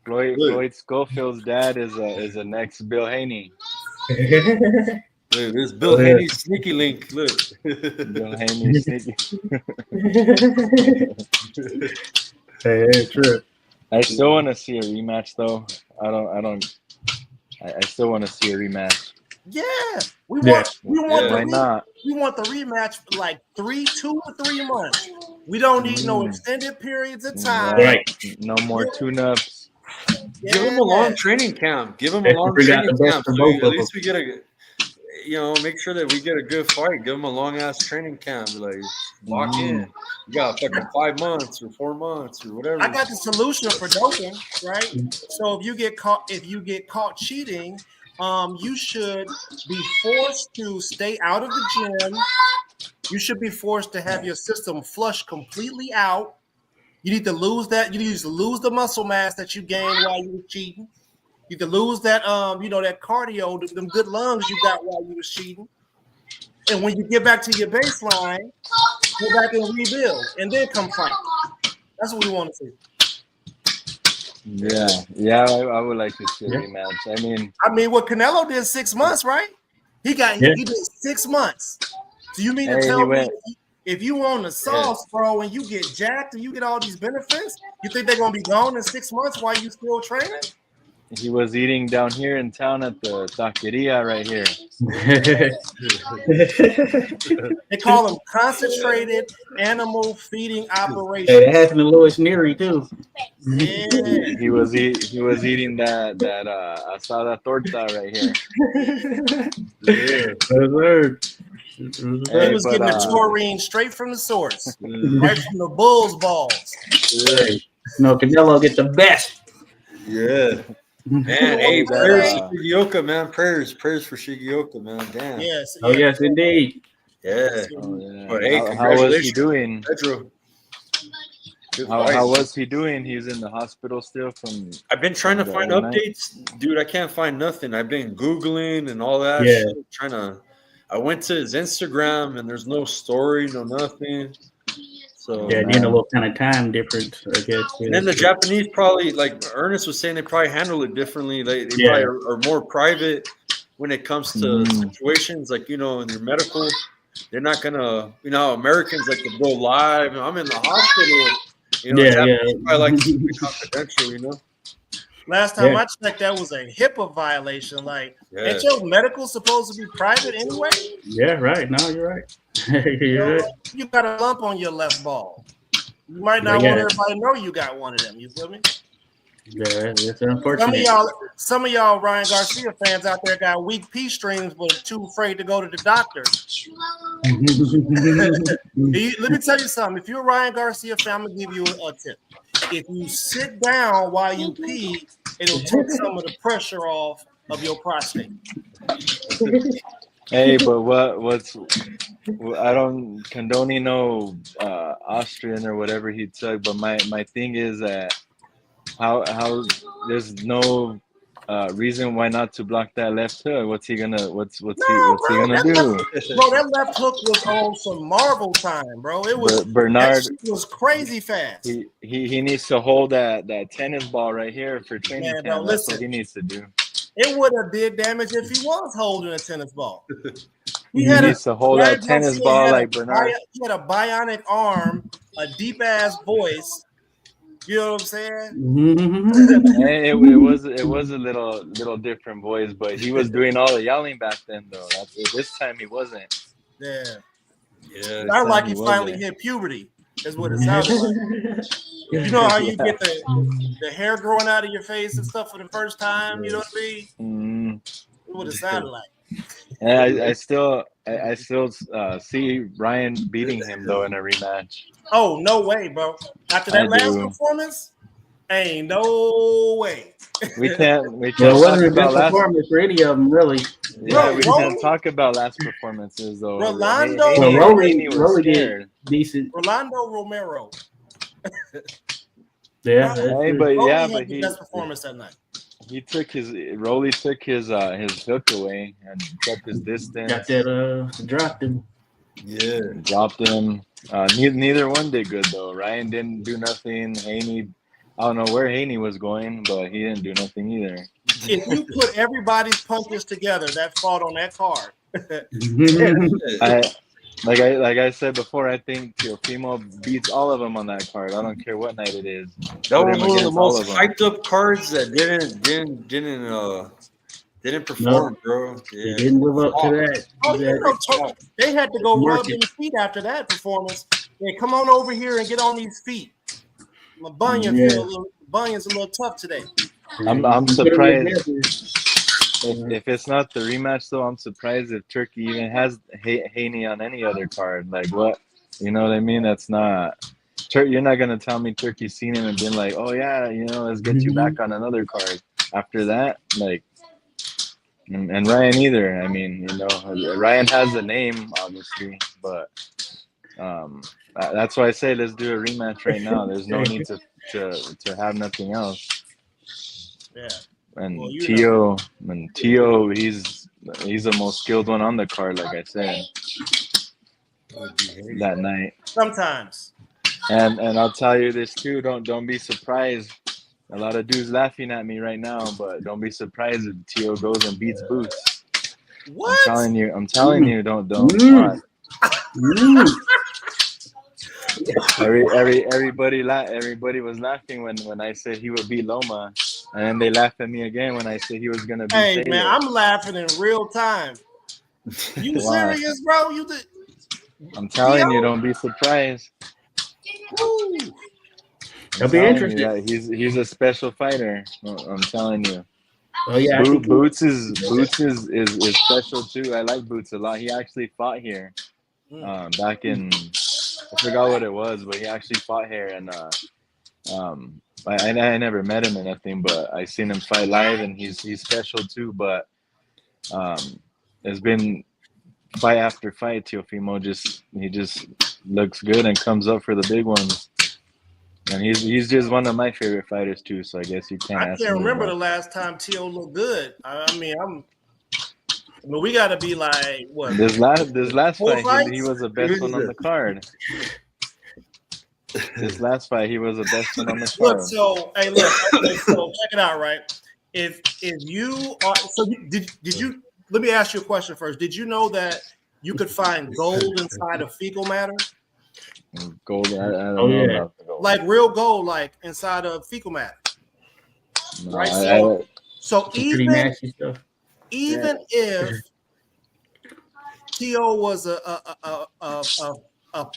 Floyd Schofield's dad is a next Bill Haney. Look, this Bill Haney sneaky link. Look, Bill Haney sneaky. Hey, true. I still want to see a rematch, though. I still want to see a rematch. Yeah, we want Why not? We want the rematch for like 2 or 3 months. We don't need no extended periods of time. Right. No more tune-ups. give him a long training camp. Give him a long training camp. So at least we get make sure that we get a good fight. Give him a long ass training camp. Like lock in. You got fucking 5 months or 4 months or whatever. I got the solution for doping, right? So if you get caught cheating, you should be forced to stay out of the gym You should be forced to have your system flush completely out. You need to lose that. You need to lose the muscle mass that you gained while you were cheating. You need to lose that, that cardio, them good lungs you got while you were cheating. And when you get back to your baseline, go back and rebuild, and then come fight. That's what we want to see. Yeah, I would like to see a rematch. I mean, what Canelo did 6 months, right? He did 6 months. Do you mean to tell me if you on the sauce, bro, and you get jacked and you get all these benefits, you think they're gonna be gone in 6 months while you still training? He was eating down here in town at the taqueria right here. They call them concentrated animal feeding operations. Hey, that happened to Louis Neary too. Yeah. He was eating that asada torta right here. He was getting the taurine straight from the source, right from the bull's balls. No, Canelo get the best. Yeah. Man, hey, prayers for Shigeoka, man. Prayers for Shigeoka, man. Damn. Yes. Oh, yes, indeed. Yeah. Oh, yeah. But hey, how was he doing? Pedro. How was he doing? He's in the hospital still from. I've been trying to find updates, dude. I can't find nothing. I've been Googling and all that. Yeah. Shit, I went to his Instagram and there's no story, no nothing. So yeah, a little kind of time difference, I guess. And then the Japanese probably, like Ernest was saying, they probably handle it differently. They probably are more private when it comes to situations like, in your medical. They're not gonna, Americans like to go live. I'm in the hospital. Japanese probably like to keep it confidential. Last time I checked, that was a HIPAA violation. Like, ain't your medical supposed to be private anyway? Yeah, right. No, you're right. You got a lump on your left ball. You might not want everybody to know you got one of them. You feel me? Yeah, it's unfortunate. Some of y'all Ryan Garcia fans out there got weak P strings, but too afraid to go to the doctor. Let me tell you something. If you're a Ryan Garcia fan, I'm gonna give you a tip. If you sit down while you pee, it'll take some of the pressure off of your prostate. Hey, but what's I don't condone Austrian or whatever he took, but my thing is that how there's no reason why not to block that left hook. What's he gonna do? Bro, that left hook was on some Marvel time, bro. It was Bernard was crazy fast. He needs to hold that tennis ball right here for training camp. Bro, that's what he needs to do. It would have did damage if he was holding a tennis ball. He needs to hold that tennis ball like Bernard. He had a bionic arm, a deep ass voice. You know what I'm saying? Hey, it was a little different voice, but he was doing all the yelling back then though. This time he wasn't. Yeah. Yeah. Sounded like he finally hit puberty. Is what it sounded like. You know how you get the hair growing out of your face and stuff for the first time? You know what I mean? It would have sounded like. And I still see Ryan beating him though in a rematch. Oh, no way, bro. After that last performance, ain't no way. We can't well, it wasn't a good performance for any of them, really. Yeah, we can't talk about last performances though. Rolando Rolly did decent. Rolando Romero. Yeah, but he best performance that night. Rolly took his hook away and kept his distance. Got that dropped him. Yeah, dropped him. Neither one did good though. Ryan didn't do nothing. Haney, I don't know where Haney was going, but he didn't do nothing either. If you put everybody's punches together that fought on that card, like I said before, I think Teofimo beats all of them on that card. I don't care what night it is. That was one of the most hyped up cards that didn't perform, bro. Yeah. They didn't live up to that. They had to go rub their feet after that performance. Hey, come on over here and get on these feet. My bunion's a little tough today. I'm surprised. If it's not the rematch, though, I'm surprised if Turkey even has Haney on any other card. Like, what? You know what I mean? That's not... You're not going to tell me Turkey's seen him and been like, oh, yeah, let's get you back on another card. After that, like... and Ryan either. I mean, you know, Ryan has the name, obviously, but that's why I say let's do a rematch right now. There's no need to have nothing else. Yeah. And Well, Tio, he's the most skilled one on the card, like I said that night. Sometimes. And I'll tell you this too. Don't be surprised. A lot of dudes laughing at me right now, but don't be surprised if Tio goes and beats Boots. What? I'm telling you, don't watch. Everybody was laughing when I said he would beat Loma, and then they laughed at me again when I said he was gonna beat Hey, Taylor. man, I'm laughing in real time. You serious, bro? I'm telling you, don't be surprised. I'll be interested. He's a special fighter. I'm telling you. Oh yeah, Boots is special too. I like Boots a lot. He actually fought here back in, I forgot what it was, but he actually fought here, and I never met him or nothing, but I seen him fight live, and he's special too. But it's been fight after fight. Teofimo just looks good and comes up for the big ones. And he's just one of my favorite fighters too. So I guess you can't. I can't remember the last time Tio looked good. I mean, we got to be like what? This last fight, he was the best one on the card. This last fight, he was the best one on the card. Look, so check it out, right? If you are, so did you? Let me ask you a question first. Did you know that you could find gold inside of fecal matter? Gold, I don't know about the gold. Like real gold, like inside of fecal matter. No, right? So even if Tio was a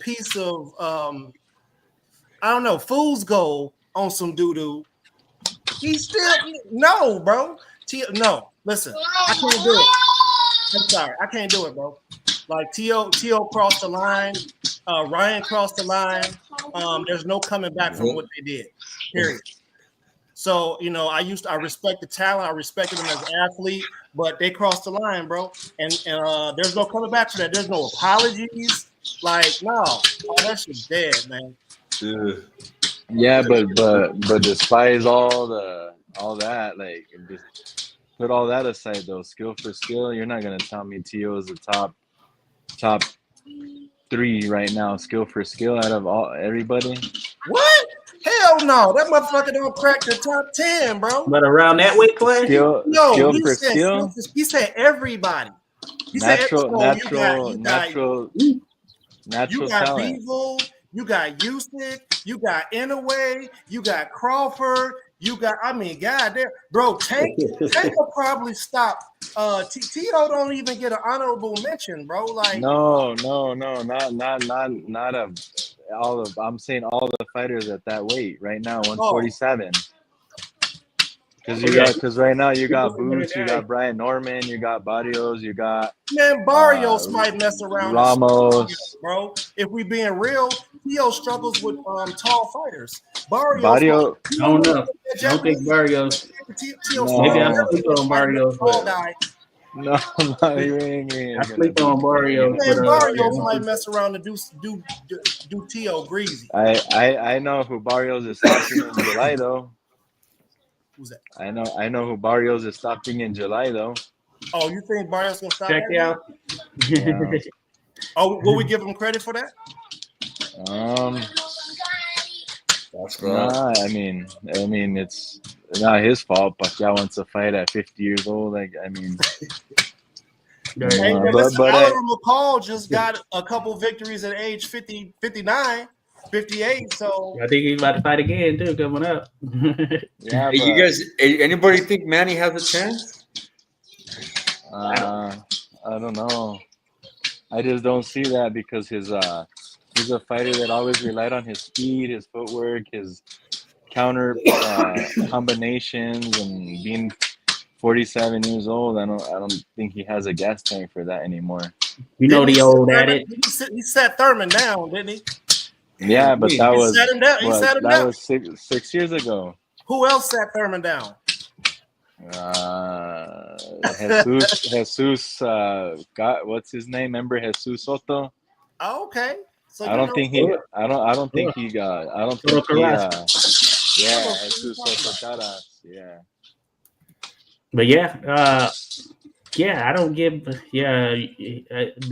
piece of I don't know, fool's gold on some doo-doo, he still no, bro. No, listen, I can't do it. I'm sorry, I can't do it, bro. Like Tio crossed the line, Ryan crossed the line. There's no coming back from what they did. Period. So you know, I respect the talent, I respected them as an athlete, but they crossed the line, bro. And there's no coming back from that. There's no apologies. Like no, that shit's dead, man. Yeah, but despite all that, like just put all that aside though, skill for skill, you're not gonna tell me Tio is the top 3 right now, skill for skill out of everybody. What? Hell no, that motherfucker don't crack the top 10, bro. But around that weight class, skill for skill. He said everybody. He natural you got talent. Bevo, you got Usyk, you got Inoue, you got Crawford, you got. I mean, goddamn, bro. Tank will probably stop. Tito don't even get an honorable mention, bro. Like no, not of all of. I'm saying all the fighters at that weight right now, 147. Because right now you got Boots, you got Brian Norman, you got Barrios, you got Barrios might mess around. Ramos, bro. If we being real, Tio struggles with tall fighters. Barrios. I don't know. I don't think Barrios. Maybe I sleep on Barrios. No, you ain't. I sleep on Barrios. Barrios might mess around and do Tio greasy. I know who Barrios is stopping in July though. Who's that? I know who Barrios is stopping in July though. Oh, you think Barrios gonna stop? Check you out. Yeah. Oh, will we give him credit for that? That's nah, I mean, it's not his fault. Pacquiao wants to fight at 50 years old. Like, I mean, but Alan McCall just got a couple victories at age 50, 59, 58. So I think he's about to fight again too, coming up. yeah. Hey, you guys, anybody think Manny has a chance? I don't know. I just don't see that because he's a fighter that always relied on his speed, his footwork, his counter combinations, and being 47 years old, I don't think he has a gas tank for that anymore. You know the old adage. He sat Thurman down, didn't he? Yeah, but that was sat him down. That was 6 years ago. Who else sat Thurman down? Jesus got what's his name? Remember Jesus Soto? Oh, okay. So I don't think he got I don't think he yeah, Jesus Soto Caras. Yeah. But yeah, yeah, I don't give. Yeah,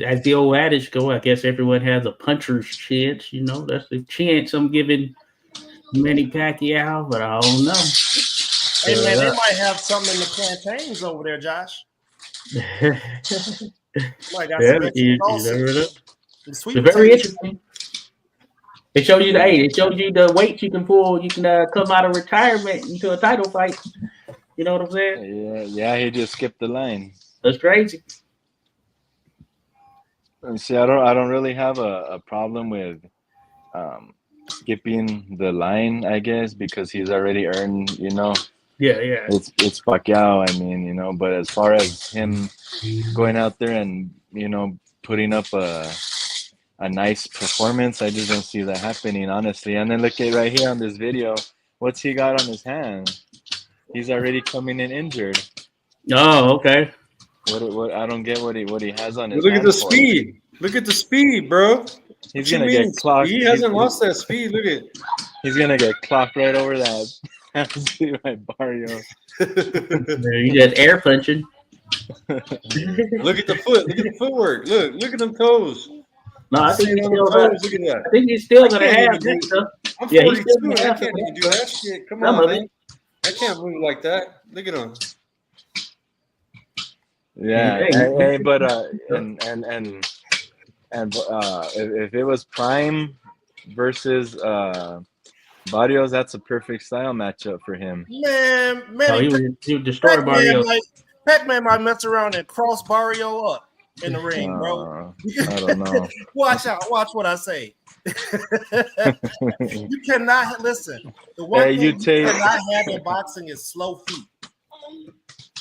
as the old adage go, I guess everyone has a puncher's chance. You know, that's the chance I'm giving Manny Pacquiao, but I don't know. Hey man, they might have something in the plantains over there, Josh. Might got some extra you sauce. never know. The sweet It's very potatoes. interesting. It shows you the it shows you the weight you can pull. You can come out of retirement into a title fight. You know what I'm saying? Yeah, he just skipped the line. That's crazy. See, I don't really have a problem with skipping the line, I guess, because he's already earned, you know. Yeah. It's Pacquiao, I mean, you know, but as far as him going out there and, you know, putting up a nice performance, I just don't see that happening, honestly. And then look at right here on this video, what's he got on his hand? He's already coming in injured. Oh, okay. What I don't get what he has on his Look at hand the for. speed. Look at the speed, bro. He's gonna get clocked. He hasn't lost that speed. Look at. He's gonna get clocked right over that by Barrio. You just air punching. Look at the foot. Look at the footwork. Look at them toes. No, I think he's still. Look at that. I think he's still gonna have this stuff. I'm Yeah, 42 he's and still I can't even do that shit. Come Some on, of man. it. I can't move like that. Look at him. Yeah, hey, but if it was Prime versus Barrios, that's a perfect style matchup for him. Man, he would destroy Barrio. Pac-Man might mess around and cross Barrio up in the ring, bro. I don't know. Watch out. Watch what I say. You cannot listen. The one thing you cannot have in boxing is slow feet.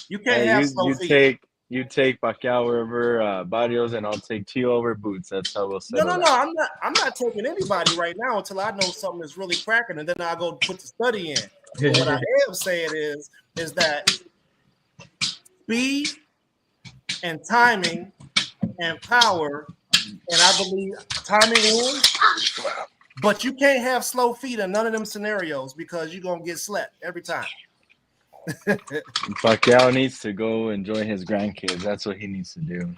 You can't have slow feet. You take Pacquiao over Barrios, and I'll take Tio over Boots. That's how we'll say. No. I'm not taking anybody right now until I know something is really cracking, and then I go put the study in. But what I am saying is that speed and timing and power, and I believe timing wins. But you can't have slow feet in none of them scenarios because you're gonna get slapped every time. Pacquiao needs to go enjoy his grandkids. That's what he needs to do.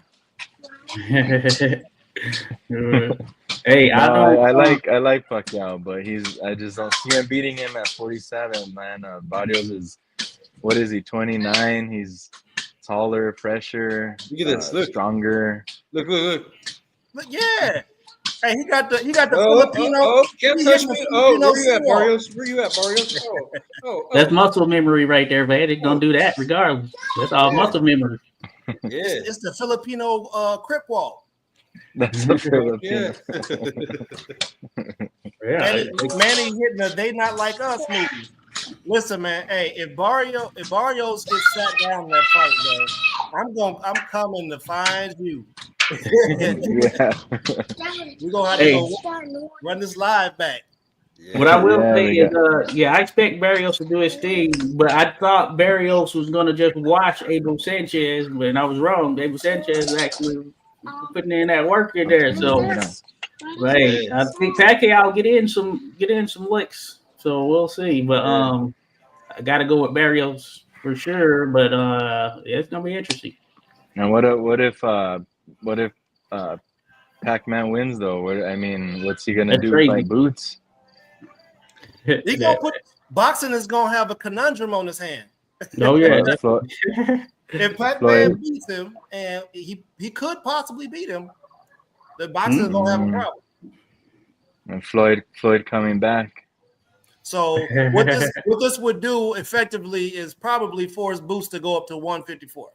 Hey, I like Pacquiao, but I just don't see him beating him at 47, man. Barrios is, what is he, 29? He's taller, fresher. Look at this. Look, stronger. Look. Yeah. Hey, he got the Filipino. Can't touch me. Where you at, Barrios? That's muscle memory right there, man. They're gonna do that regardless. That's all muscle memory. Yeah, it's the Filipino crip walk. That's a Filipino. Manny hitting a "they not like us" movie. Listen, man. Hey, if Barrios gets sat down in that fight, man, I'm coming to find you. Yeah. We're gonna have to go run this live back. Yeah. What I will say is, I expect Barrios to do his thing, but I thought Barrios was gonna just watch Abel Sanchez, but I was wrong. Abel Sanchez actually putting in that work in there. So, right, I think Pacquiao get in some licks. So we'll see. But I got to go with Barrios for sure. But it's gonna be interesting. And what if Pac-Man wins though? What's he gonna do? Fight Boots? He gonna boxing is gonna have a conundrum on his hand. Oh yeah. If Pac-Man beats him, and he could possibly beat him, the boxing is gonna have a problem. And Floyd coming back. So what this would do effectively is probably force Boots to go up to 154.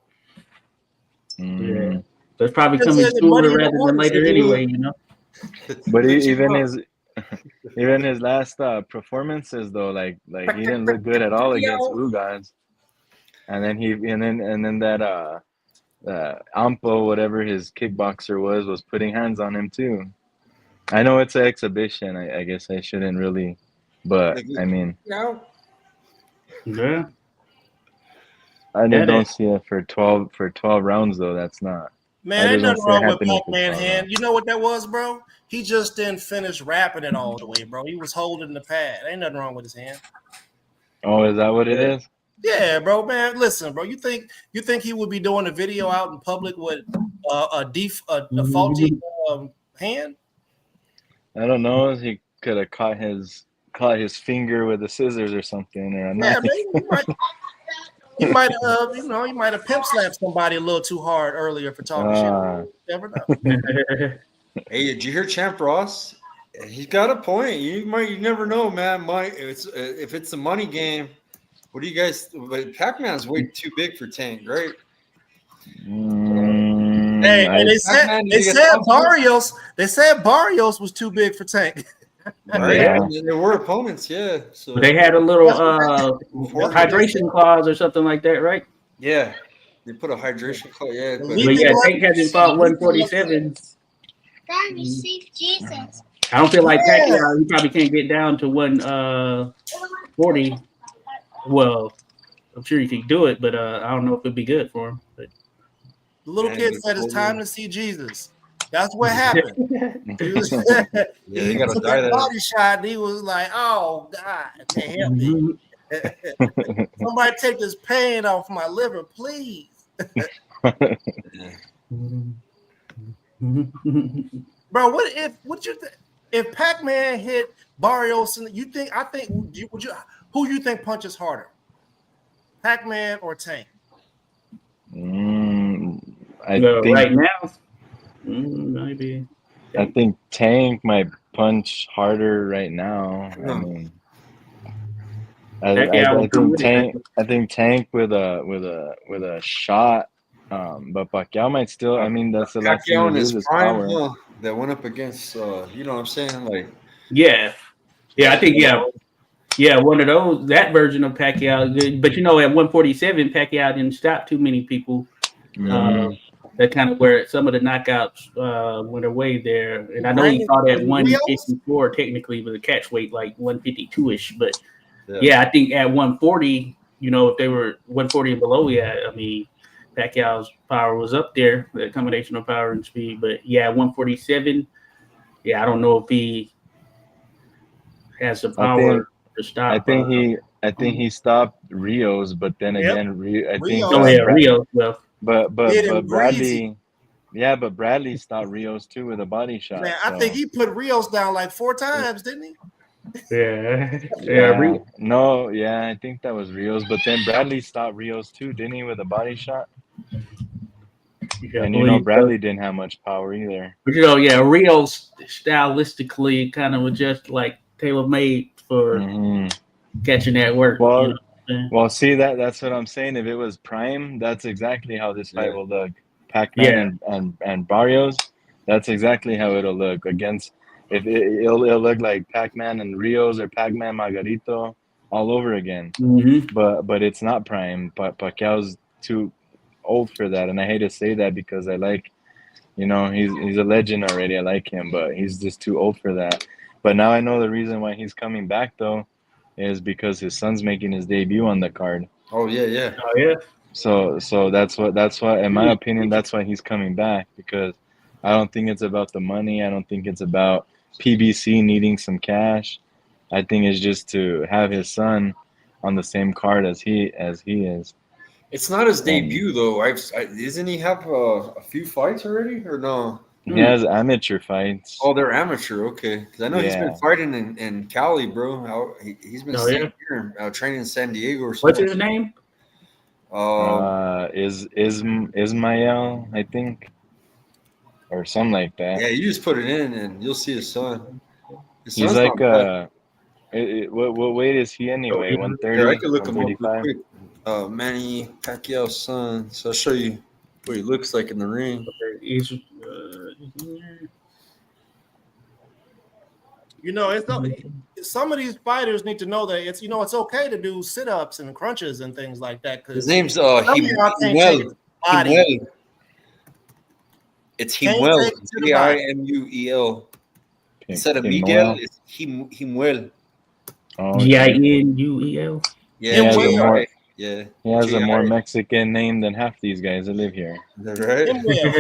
Yeah, that's probably coming sooner rather than later anyway, you know. But even his last performances though, like he didn't look good at all against Ugas. And then that Ampo, whatever his kickboxer was putting hands on him too. I know it's an exhibition. I guess I shouldn't really, but I mean, yeah. I just That don't is- see it for 12 rounds though. That's not. Man, I ain't just don't nothing see it wrong with happening for Pac-Man 12 hand. rounds. You know what that was, bro? He just didn't finish wrapping it all the way, bro. He was holding the pad. Ain't nothing wrong with his hand. Oh, is that what it is? Yeah, bro, man. Listen, bro. You think he would be doing a video out in public with a faulty hand? I don't know. He could have caught his finger with the scissors or something, or a Yeah, knife. man. He might have, he might have pimp slapped somebody a little too hard earlier for talking shit. You never know. Hey, did you hear Champ Ross? He's got a point. You never know, man. If it's a money game, what do you guys? But Pac-Man's way too big for Tank, right? Hey, and they Pac-Man, did said he get thumbs? They said Barrios was too big for Tank. Right? Yeah. And there were opponents, yeah. So But they had a little what they hydration clause or something like that, right? yeah, they put a hydration clause. Yeah, The but But yeah, Tank hasn't fought 147. God receive Jesus. I don't feel like Pacquiao. He probably can't get down to 140. Well, I'm sure he could do it, but I don't know if it'd be good for him. But The little kid said it's time to see Jesus. That's what happened. He was, yeah, he you gotta took die that there. body shot and he was like, oh God, can't help me. Somebody take this pain off my liver, please. Bro, what you think if Pac-Man hit Barrios and who you think punches harder? Pac-Man or Tank? I think right now, maybe. I think Tank might punch harder right now. I mean, I think Tank with a shot, but Pacquiao might still. I mean, that's the last thing Pacquiao to in lose his is prime, power. huh, that went up against, you know what I'm saying? Like, Yeah, I think one of those, that version of Pacquiao. But at 147, Pacquiao didn't stop too many people. That kind of where some of the knockouts went away there. And I know he fought at 154 technically with a catch weight like 152-ish, but I think at 140, if they were 140 and below, I mean, Pacquiao's power was up there, the combination of power and speed. But 147, I don't know if he has the power to stop. I think he stopped Rios, but then again, I think Rio. Well, but Bradley, but Bradley stopped Rios too with a body shot. Man, I think he put Rios down like 4 times, didn't he? Rio. No, I think that was Rios, but then Bradley stopped Rios too, didn't he, with a body shot? And Bradley didn't have much power either. But Rio's stylistically kind of was just like tailor made for catching that work. Well, see that's what I'm saying. If it was prime, that's exactly how this fight will look. Pac-Man and Barrios, that's exactly how it'll look against. If it'll look like Pac-Man and Rios or Pac-Man Margarito all over again. But it's not prime. But Pacquiao's too old for that, and I hate to say that because I like, he's a legend already. I like him, but he's just too old for that. But now I know the reason why he's coming back though is because his son's making his debut on the card. Oh yeah. So that's why in my opinion that's why he's coming back, because I don't think it's about the money. I don't think it's about PBC needing some cash. I think it's just to have his son on the same card as he is. It's not his debut though. Isn't he have a few fights already or no? He has amateur fights. Oh, they're amateur. Okay, because I know he's been fighting in Cali, bro. He's been staying here, training in San Diego or something. What's his name? Ismael, I think, or something like that. Yeah, you just put it in and you'll see his son. He's like what weight is he anyway? 130. I could look him up real quick. Manny Pacquiao's son. So I'll show you what he looks like in the ring. Some of these fighters need to know that it's it's okay to do sit-ups and crunches and things like that. His name's Himuel. It's Himuel. Himuel. Instead of Miguel, it's Himuel. Ginuel. Yeah, Yeah. He has a J.I. more Mexican name than half these guys that live here. Right? Jim Well.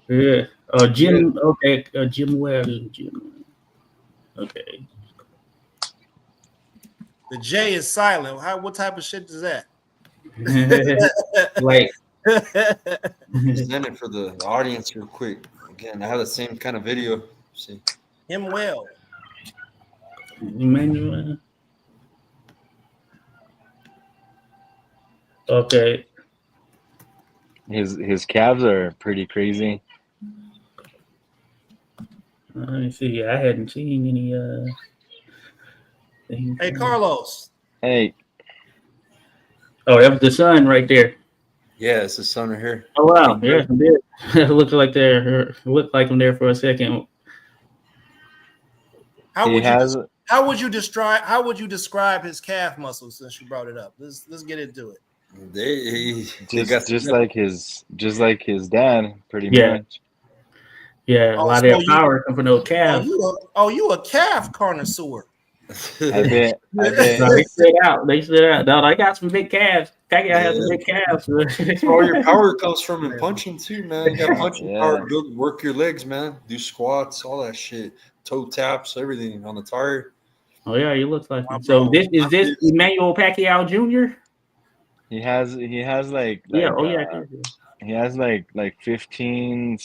Yeah. Oh, Jim. Okay. Jim Webb. Jim. Okay. The J is silent. What type of shit is that? Like. Present it for the audience real quick. Again, I have the same kind of video. See. Him well. Emmanuel. Okay. His calves are pretty crazy. Let me see. I hadn't seen any things. Hey, Carlos. Hey, Oh, that was the sun right there. Yeah, it's the sun right here. Oh wow. Yeah, it looked like they're looked like them there for a second. How he would you describe his calf muscles since you brought it up? Let's get into it. They got just like his dad, pretty Yeah. much. Yeah, a lot so of that power come from those calves. You a calf connoisseur. I bet. No, they stood out. No, I got some big calves. Pacquiao has some big calves. That's where all your power comes from in punching too, man. You got punching Yeah. power. Work your legs, man. Do squats, all that shit. Toe taps, everything on the tire. Oh yeah, he looks like Wow, him. So bro. this is Emmanuel Pacquiao Jr. He has like Yeah. Oh yeah. he has like 15.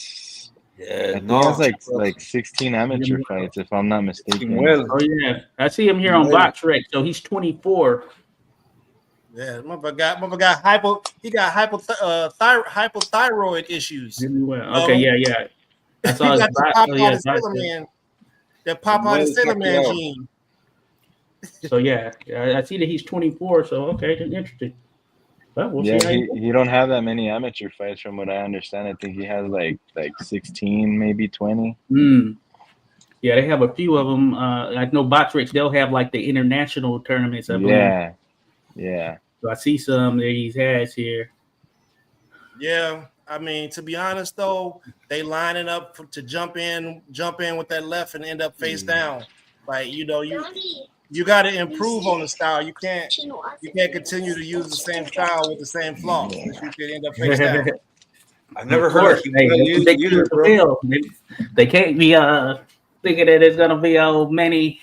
Yeah, I think he has like 16 amateur Yeah. fights, if I'm not mistaken. Well, Oh yeah. I see him here on BoxRec. So he's 24. Yeah, mother got hypothyroid issues. Okay. Yeah. I He saw his got the box. Popeye Oh, yeah, the Sailor box. Man. That Popeye the Sailor Man gene. So yeah, I see that he's 24. So okay, that's interesting. Well, we'll Yeah, see. he don't have that many amateur fights from what I understand. I think he has like 16, maybe 20. Yeah, they have a few of them. I know BoxRec, they'll have like the international tournaments. I believe. Yeah. So I see some that he has here. Yeah, I mean, to be honest though, they lining up to jump in with that left and end up face down. Like you got to improve on the style. You can't continue to use the same style with the same flaw. You can end up face down. I've never heard of either, bro. They can't be thinking that there's gonna be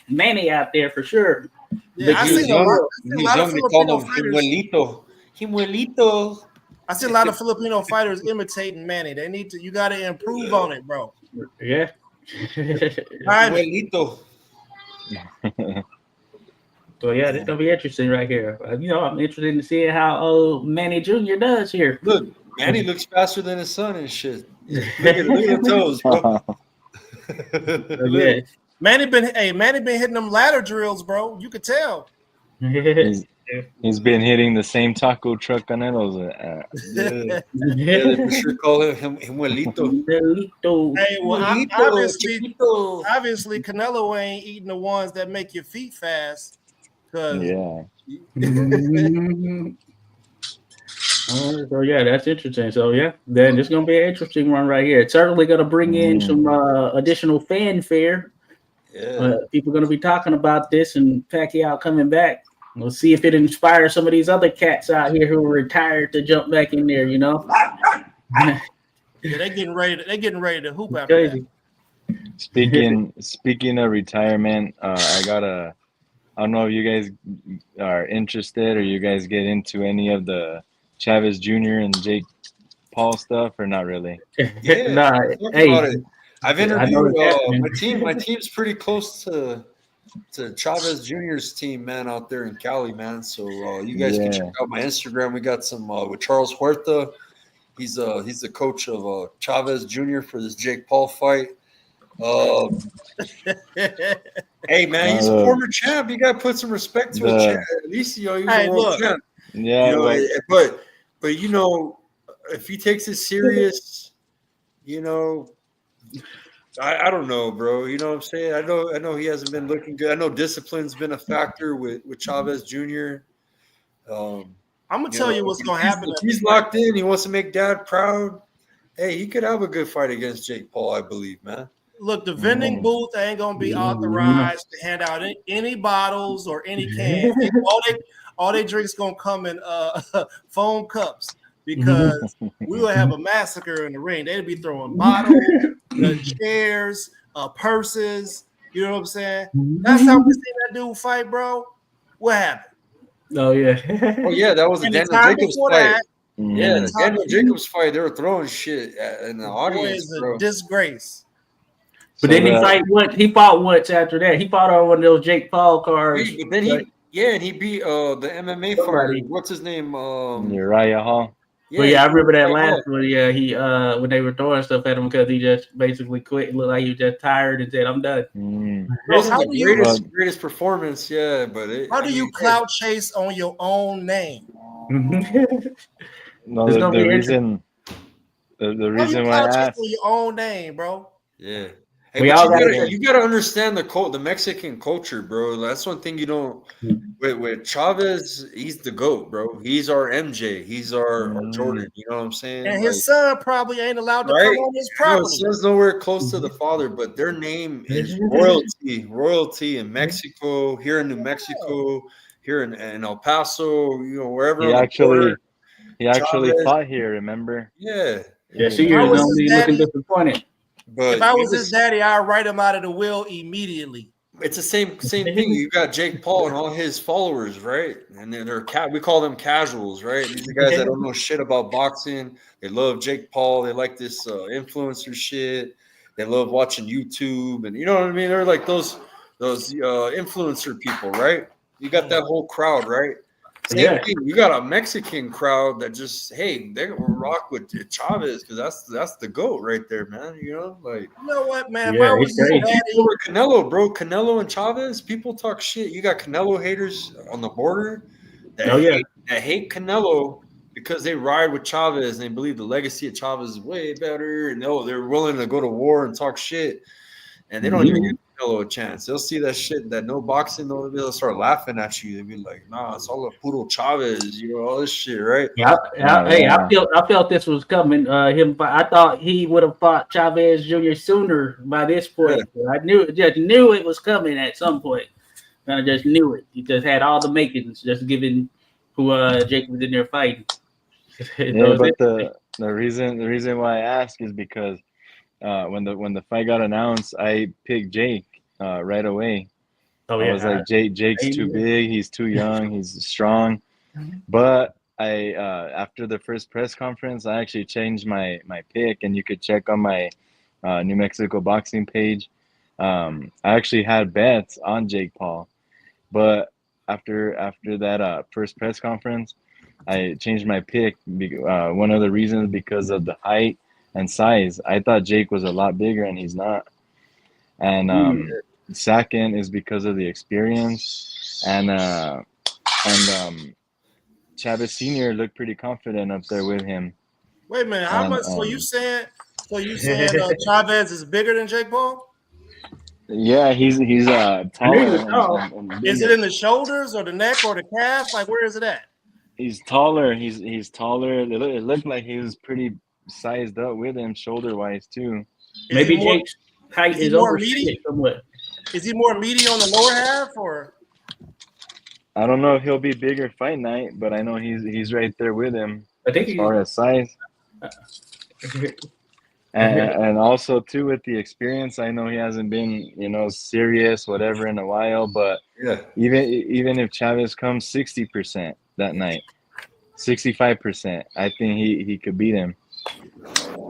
many out there for sure. Yeah, I see a lot of Filipino fighters. Himuelito. I see a lot of Filipino fighters imitating Manny. You got to improve on it, bro. Yeah. Himuelito. So yeah, this is gonna be interesting right here. I'm interested in seeing how Manny Jr. does here. Look, Manny looks faster than his son and shit. Look at the toes, bro. Yeah. Manny been hitting them ladder drills, bro. You could tell. He's been hitting the same taco truck Canelo's Yeah, they for sure call him Himuelito. Hey, well, obviously Canelo ain't eating the ones that make your feet fast. Yeah. So yeah, that's interesting. So yeah, then it's gonna be an interesting one right here. It's certainly gonna bring in some additional fanfare. Yeah, people are gonna be talking about this and Pacquiao coming back. We'll see if it inspires some of these other cats out here who are retired to jump back in there. Yeah, they're getting ready to hoop after that. Speaking of retirement, I don't know if you guys are interested or you guys get into any of the Chavez Jr. and Jake Paul stuff or not really. Yeah, I've interviewed my team's pretty close to Chavez Jr.'s team, man, out there in Cali, man. So you guys can check out my Instagram. We got some with Charles Huerta. He's the coach of Chavez Jr. for this Jake Paul fight. Hey man, he's a former champ. You gotta put some respect to a champ. At least he was a world champ. Yeah, but if he takes it serious, I don't know, bro. You know what I'm saying? I know he hasn't been looking good. I know discipline's been a factor with Chavez Jr. I'm gonna tell you what's gonna happen. If he's locked in, he wants to make dad proud. Hey, he could have a good fight against Jake Paul, I believe, man. Look, the vending booth ain't gonna be authorized to hand out any bottles or any cans. all their drinks gonna come in foam cups because we will have a massacre in the ring. They'd be throwing bottles, chairs, purses. You know what I'm saying? That's how we seen that dude fight, bro. What happened? Oh yeah. Oh yeah, that was a And the Daniel time Jacobs before fight. that, Yeah, and the the time Daniel Jacobs fight, they were throwing shit in the boy audience, is a bro. disgrace. But then he fought once after that. He fought on one of those Jake Paul cards. But then and he beat the MMA fighter. What's his name? Uriah Hall. But yeah, I remember that last one. Yeah, he when they were throwing stuff at him because he just basically quit. It looked like he was just tired and said, "I'm done." It wasn't the greatest performance, yeah. But how do you clout chase on your own name? No, the reason why I asked on your own name, bro. Yeah. Hey, you gotta understand the Mexican culture, bro. That's one thing you don't. With Chavez, he's the GOAT, bro. He's our MJ. He's our Jordan. You know what I'm saying? And his son probably ain't allowed to come on his property. No, his son's nowhere close to the father, but their name is royalty in Mexico, here in New Mexico, here in El Paso, you know, wherever. He actually fought here. Remember? Yeah. Yeah. So you're looking disappointed. But if I was his daddy, I'd write him out of the will immediately. It's the same thing. You got Jake Paul and all his followers, right? And then we call them casuals, right? These are guys that don't know shit about boxing. They love Jake Paul. They like this influencer shit. They love watching YouTube, and you know what I mean. They're like those influencer people, right? You got that whole crowd, right? Same thing. You got a Mexican crowd that just, hey, they're gonna rock with Chavez because that's the GOAT right there, man. You know, like, you know what, man? Yeah, Canelo, bro. Canelo and Chavez, people talk shit. You got Canelo haters on the border that hate Canelo because they ride with Chavez and they believe the legacy of Chavez is way better, and they're willing to go to war and talk shit, and they don't even give Canelo a chance. They'll see that shit, that no boxing, they'll start laughing at you. They'll be like, nah, it's all a puro Chavez, you know, all this shit, right? I felt this was coming. I thought he would have fought Chavez Jr. sooner by this point. I knew it was coming at some point. I just knew it. He just had all the makings, just given who Jake was in there fighting. But the reason why I ask is because when the fight got announced, I picked Jake right away. I was like, Jake's too big, he's too young, he's strong. But I after the first press conference, I actually changed my pick, and you could check on my New Mexico boxing page. I actually had bets on Jake Paul, but after that first press conference, I changed my pick. One of the reasons because of the height and size. I thought Jake was a lot bigger, and he's not. And second is because of the experience, and Chavez Sr. looked pretty confident up there with him. Wait a minute, how much? So you saying Chavez is bigger than Jake Paul? Yeah, he's taller. Is it in the shoulders or the neck or the calf? Like, where is it at? He's taller. He's taller. It looked like he was pretty sized up with him, shoulder wise too. Maybe Jake's height is overstated somewhat. Is he more meaty on the lower half, or? I don't know if he'll be bigger fight night, but I know he's right there with him. I think as far as size. And also too with the experience, I know he hasn't been serious whatever in a while, but even if Chavez comes 60% that night, 65%, I think he could beat him.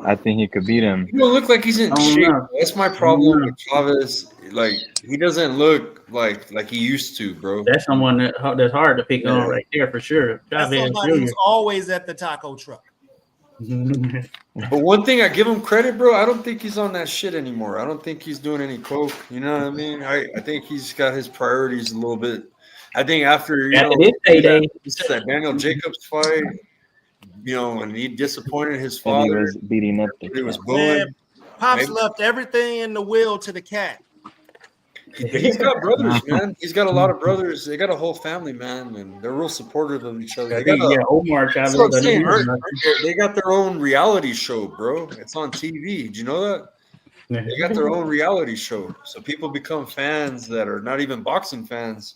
I think he could beat him. He don't look like he's in shape. That's my problem with Chavez. Like, he doesn't look like he used to, bro. That's someone that's hard to pick on right there for sure. That's somebody who's always at the taco truck. But one thing I give him credit, bro, I don't think he's on that shit anymore. I don't think he's doing any coke. You know what I mean? I think he's got his priorities a little bit. I think after that Daniel Jacobs fight, and he disappointed his father. He was beating up he was booing. Pops left everything in the will to the cat. He's got brothers, man. He's got a lot of brothers. They got a whole family, man, and they're real supportive of each other. Omar Chavez. They got their own reality show, bro. It's on TV. Did you know that? They got their own reality show. So people become fans that are not even boxing fans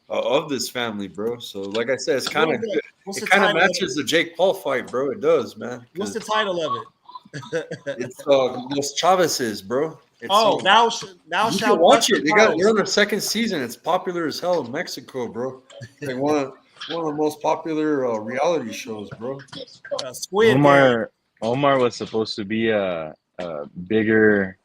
of this family, bro. So, like I said, it's kind of good. What's It the kind of title of matches the Jake Paul fight, bro. It does, man. What's 'Cause the title of it? it's Los Chavez's, bro. It's, Oh, thou you shalt can watch touch it. the They're on their second season. It's popular as hell in Mexico, bro. Like one of the most popular reality shows, bro. Squid Game. Omar was supposed to be a bigger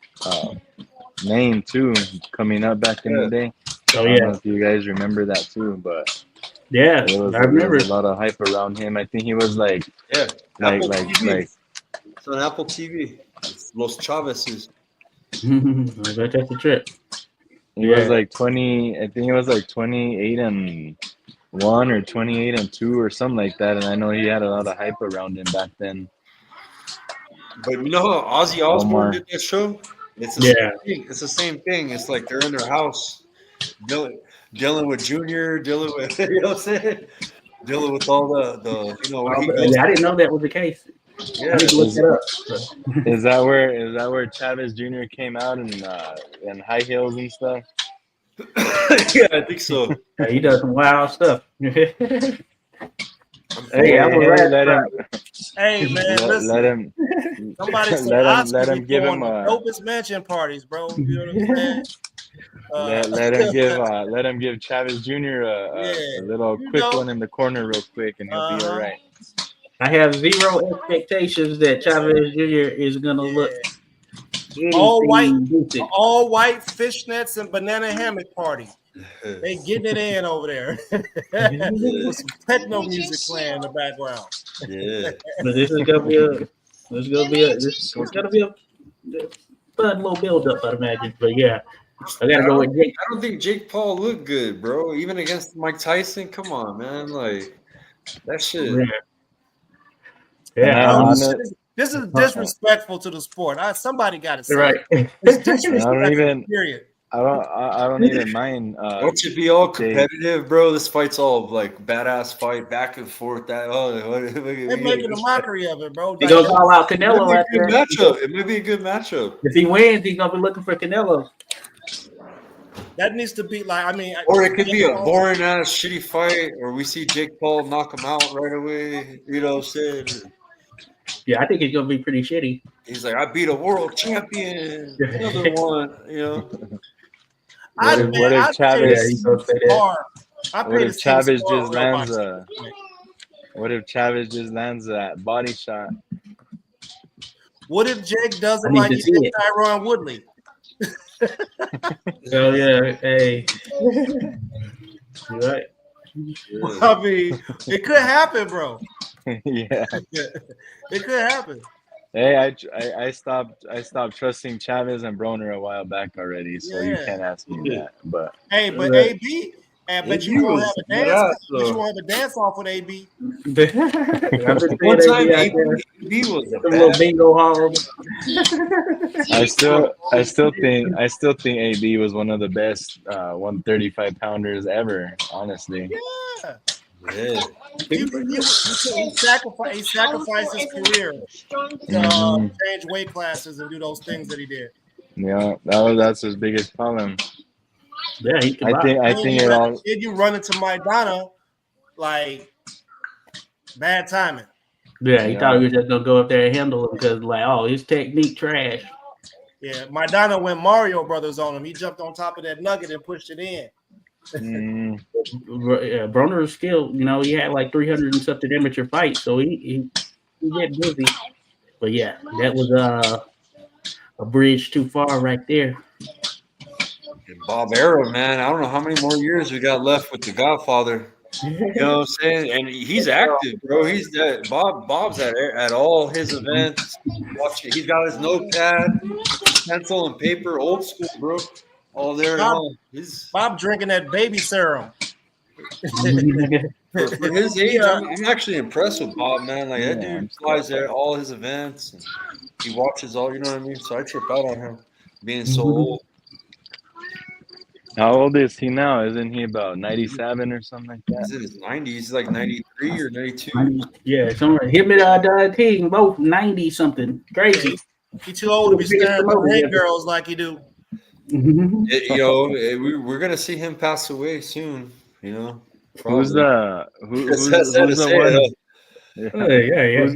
name too, coming up back in the day. Oh I don't know yeah, if you guys remember that too, but yeah. there was I remember. a lot of hype around him. I think he was like Yeah, like Apple like TV. like It's on Apple TV. It's Los Chavez's. I bet that's a trip. he was like 20. I think he was like 28-1 or 28-2 or something like that. And I know he had a lot of hype around him back then. But you know how Ozzy Osbourne Omar. did that show? It's the Yeah. same thing. It's the same thing. It's like they're in their house, dealing with Junior, dealing with you know what I'm saying, dealing with all the you know when he goes. I didn't know that was the case. Yeah, I need to look that up. Is that where Chavez Jr. came out in high heels and stuff? yeah, I think so. Yeah, he does some wild stuff. Hey, Hey, I was right. let him Hey man, listen. let him Somebody said let him give him the a dopest mansion parties, bro. You know what I'm saying? let him give Chavez Jr. a little quick one in the corner real quick, and he'll be all right. I have zero expectations that Chavez Jr. is gonna look all decent. white fishnets and banana hammock party. They getting it in over there with some techno music playing in the background. Yeah, But this is gonna be a fun little build up, I imagine. But yeah, I gotta go with Jake. I don't think Jake Paul looked good, bro. Even against Mike Tyson. Come on, man. Like that shit. Yeah. This is disrespectful to the sport. Somebody got to say Right. it's disrespectful. Period. I don't even mind. Don't you be all competitive, bro? This fight's all like badass fight, back and forth. They're making a mockery of it, bro. He goes all out Canelo after matchup. It may be a good matchup. If he wins, he's gonna be looking for Canelo. That needs to be like, I mean, or it could be a boring ass shitty fight, or we see Jake Paul knock him out right away. You know what I'm saying? Yeah, I think it's gonna be pretty shitty. He's like, I beat a world champion. Another one, you know. What if Chavez? What if Chavez just lands a? What if Chavez just lands that body shot? What if Jake does it like he did Tyron Woodley? Oh yeah, hey. You're right. I mean, it could happen, bro. Yeah, it could happen. Hey, I stopped trusting Chavez and Broner a while back already, so you can't ask me that. But hey, but AB, I bet you won't have a dance. But you won't have a dance off with AB. One time AB was a little bingo hall. I still think AB was one of the best 135 pounders ever. Honestly. Yeah. Yeah. He sacrificed his career to change weight classes and do those things that he did. Yeah, that's his biggest problem. Yeah, I think it all. Did you run into Maidana like bad timing? Yeah, he thought he was just gonna go up there and handle him because like, oh, his technique trash. Yeah, Maidana went Mario Brothers on him. He jumped on top of that nugget and pushed it in. Broner's skill, you know, he had like 300 and something amateur fights, so he get busy. But yeah, that was a bridge too far right there. And Bob Arrow, man, I don't know how many more years we got left with the Godfather. You know what I'm saying? And he's active, bro. He's that Bob's at all his events. Watching, he's got his notepad, pencil and paper, old school, bro. All there. Bob drinking that baby serum. For his age, I'm actually impressed with Bob, man. Like that dude flies there all his events. And he watches all, you know what I mean? So I trip out on him being so old. How old is he now? Isn't he about 97 or something like that? He's in his 90s. He's like 93 or 92. Yeah, somewhere. Him and Doug King both 90 something. Crazy. He's too old to be staring at red girls like he do. We're gonna see him pass away soon. You know, Who's probably. the That's sad to who's the say, one? though. Yeah.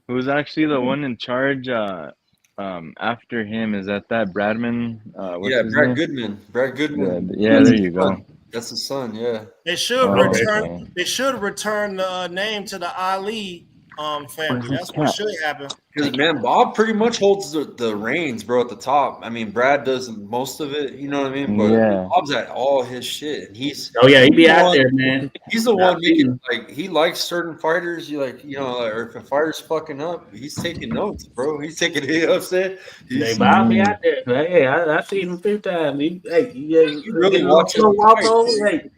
Who's actually the one in charge? After him, is that Bradman? What's Yeah, his Brad name? Goodman. Brad Yeah, Goodman. yeah. That's There his you go. son. That's his son. Yeah. They should Oh, Okay. return. okay. They should return the name to the Ali family. Where's his That's what cat? should happen. Because man, Bob pretty much holds the reins, bro, at the top. I mean, Brad does most of it. You know what I mean? But Yeah. Bob's at all his shit, and he's Oh yeah, he be the out one. there, man. He's the I've one seen making him. like he likes certain fighters. You like, or if a fighter's fucking up, he's taking notes, bro. He's taking you know what I'm saying? They He's Bob be out there. Hey, I seen him a few times. he really Getting a little watches slow the walk fight.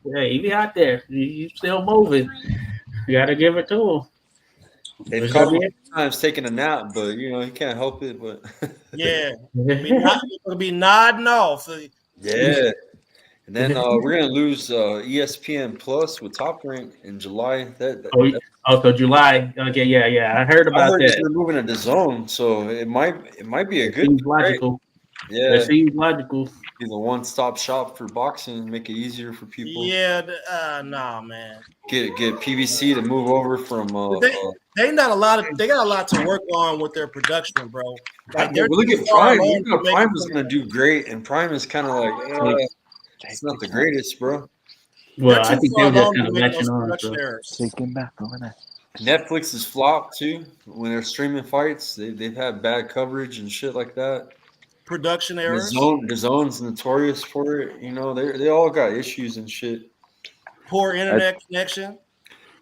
over. He be out there. He's still moving. You gotta give it to him. They've It's caught gonna him be a few times taking a nap, but he can't help it. But Yeah, it. it'll be nodding off. yeah. And then we're gonna lose ESPN Plus with Top Rank in July. So July. Okay, yeah. I heard I about heard that. they're moving it to Zone, so it might be a It good seems thing, right? logical. Yeah, It seems logical. be the one-stop shop for boxing, make it easier for people. Yeah, nah, man. Get PBC to move over from. They got a lot to work on with their production, bro. Like they're look too at far Prime. along to make Prime it is come gonna back. do great, and Prime is kind of like it's not the greatest, bro. Well, They're I too think far they were just along kind to of make latching those on. production So. errors. Take him back over there. Netflix is flopped too when they're streaming fights. They've had bad coverage and shit like that. Production errors. The zone's notorious for it. They all got issues and shit. Poor internet connection.